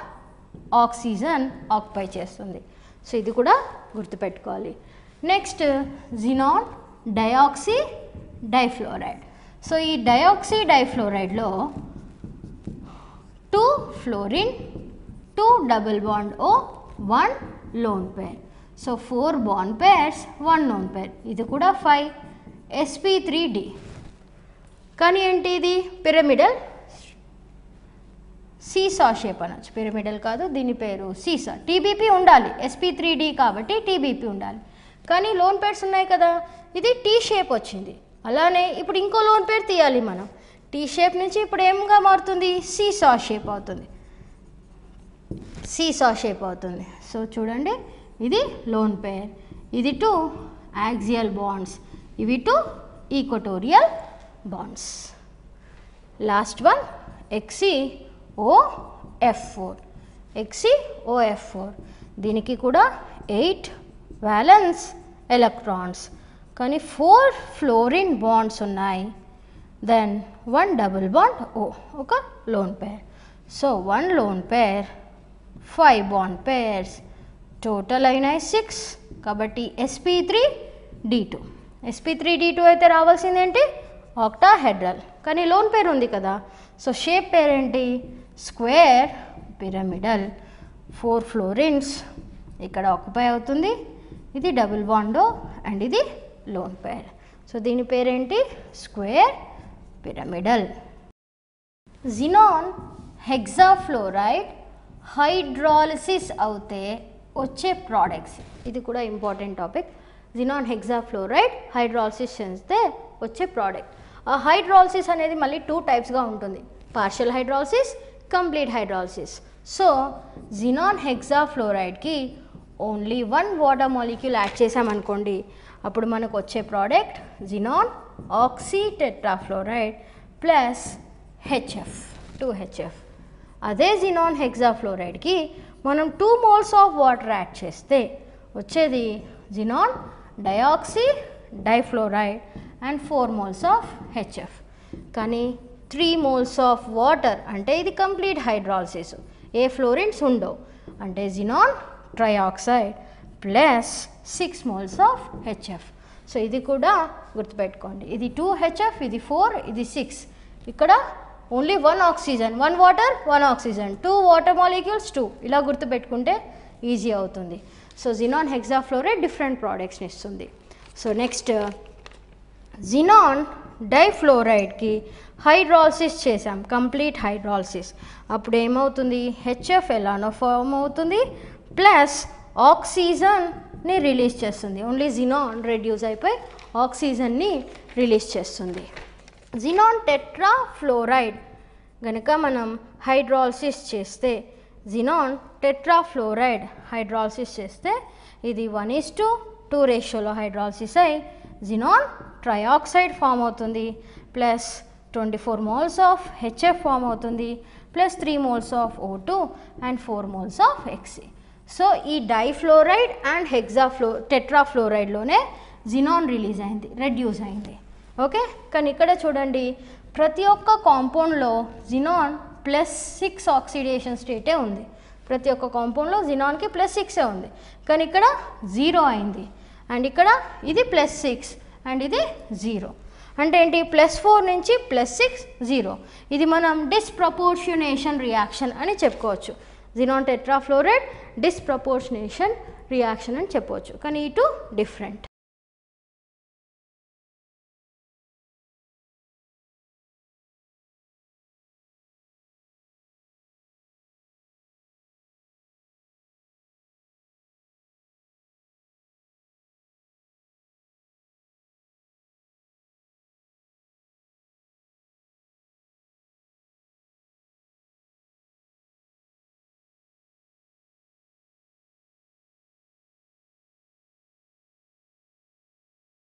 ఆక్సిజన్ ఆక్యుపై చేస్తుంది. సో ఇది కూడా గుర్తుపెట్టుకోవాలి. Next xenon dioxy difluoride. So ఈ డయాక్సీ డైఫ్లోరైడ్లో 2 ఫ్లోరిన్, 2 double bond O, 1 lone pair. So 4 bond pairs, 1 lone pair. ఇది కూడా 5 sp3d. కానీ ఏంటి ఇది? పిరమిడల్ సీసా షేప్ అనొచ్చు. పిరమిడల్ కాదు, దీని పేరు సీసా. టీబీపీ ఉండాలి, sp3d కాబట్టి టీబీపీ ఉండాలి. కానీ లోన్ పేర్స్ ఉన్నాయి కదా, ఇది టీ షేప్ వచ్చింది. అలానే ఇప్పుడు ఇంకో లోన్ పేర్ తీయాలి మనం. టీ షేప్ నుంచి ఇప్పుడు ఏమిగా మారుతుంది? సీసా షేప్ అవుతుంది. సీసా షేప్ అవుతుంది. సో చూడండి, ఇది లోన్ పేర్, ఇది 2 యాక్సియల్ బాండ్స్, ఇవి 2 equatorial bonds. Last one XeOF4. XeOF4 దీనికి కూడా 8 వ్యాలెన్స్ ఎలక్ట్రాన్స్ కానీ 4 ఫ్లోరిన్ బాండ్స్ ఉన్నాయి. దెన్ 1 డబుల్ బాండ్ O, ఒక లోన్ పేర్. సో 1 లోన్ పేర్, 5 బాండ్ పేర్స్, టోటల్ అయినాయి 6. కాబట్టి sp3d2. sp3d2 అయితే రావాల్సింది ఏంటి? ఆక్టాహెడ్రల్. కానీ లోన్ పేర్ ఉంది కదా, సో షేప్ పేర్ ఏంటి? Square pyramidal. 4 ఫ్లోరిన్స్ ఇక్కడ ఆక్యుపై అవుతుంది, ఇది డబుల్ బాండో అండ్ ఇది లోన్ పేర్. సో దీని పేరేంటి? Square pyramidal. Xenon hexafluoride hydrolysis అవుతే వచ్చే ప్రోడక్ట్స్, ఇది కూడా important topic. Xenon hexafluoride hydrolysis చేస్తే వచ్చే ప్రోడక్ట్. ఆ హైడ్రాలిసిస్ అనేది మళ్ళీ 2 టైప్స్గా ఉంటుంది, partial hydrolysis, complete hydrolysis. So xenon హెక్సాఫ్లోరైడ్కి ఓన్లీ 1 వాటర్ మాలిక్యూల్ యాడ్ చేసామనుకోండి, అప్పుడు మనకు వచ్చే product xenon oxy tetrafluoride plus HF, 2HF. అదే జినాన్ హెక్సాఫ్లోరైడ్కి మనం 2 moles ఆఫ్ వాటర్ యాడ్ చేస్తే వచ్చేది xenon dioxy difluoride and 4 moles of HF. కానీ 3 moles ఆఫ్ వాటర్ అంటే ఇది కంప్లీట్ హైడ్రాలిసిస్, ఏ ఫ్లోరిన్స్ ఉండవు, అంటే xenon trioxide plus 6 moles of HF. So ఇది కూడా గుర్తుపెట్టుకోండి, ఇది 2HF, ఇది 4, ఇది 6. ఇక్కడ only 1 oxygen, 1 water, 1 oxygen, 2 water molecules, 2. ఇలా గుర్తుపెట్టుకుంటే ఈజీ అవుతుంది. సో జినాన్ హెక్సాఫ్లోరైడ్ డిఫరెంట్ ప్రోడక్ట్స్ని ఇస్తుంది. సో నెక్స్ట్ జినాన్ డైఫ్లోరైడ్కి హైడ్రాలిసిస్ చేసాం, కంప్లీట్ హైడ్రాలిసిస్. అప్పుడు ఏమవుతుంది? HF ఎలానో ఫామ్ అవుతుంది ప్లస్ ఆక్సిజన్ని రిలీజ్ చేస్తుంది. ఓన్లీ జినాన్ రెడ్యూస్ అయిపోయి ఆక్సిజన్ని రిలీజ్ చేస్తుంది. జినాన్ టెట్రాఫ్లోరైడ్ గనుక మనం హైడ్రాలిసిస్ చేస్తే, జినాన్ టెట్రాఫ్లోరైడ్ హైడ్రాలిసిస్ చేస్తే ఇది 1:2 రేషియోలో హైడ్రాలిసిస్ అయి జినాన్ ట్రైఆక్సైడ్ ఫామ్ అవుతుంది plus 24 moles of HF form అవుతుంది plus 3 moles of O2 and 4 moles of Xe. So ఈ డైఫ్లోరైడ్ అండ్ టెట్రాఫ్లోరైడ్లోనే జినాన్ రిలీజ్ అయింది, రెడ్యూస్ అయింది. ఓకే, కానీ ఇక్కడ చూడండి, ప్రతి ఒక్క కాంపౌండ్లో జినాన్ +6 ఆక్సిడేషన్ స్టేటే ఉంది. ప్రతి ఒక్క కాంపౌండ్లో జినాన్కి +6 ఉంది, కానీ ఇక్కడ 0 అయింది. అండ్ ఇక్కడ ఇది +6 అండ్ ఇది 0. అంటే ఏంటి? +4 నుంచి +6, 0. ఇది మనం డిస్ప్రపోర్షనేషన్ రియాక్షన్ అని చెప్పుకోవచ్చు. జినాన్ టెట్రాఫ్లోరైడ్ డిస్ప్రపోర్షనేషన్ రియాక్షన్ అని చెప్పవచ్చు, కానీ ఇటు డిఫరెంట్.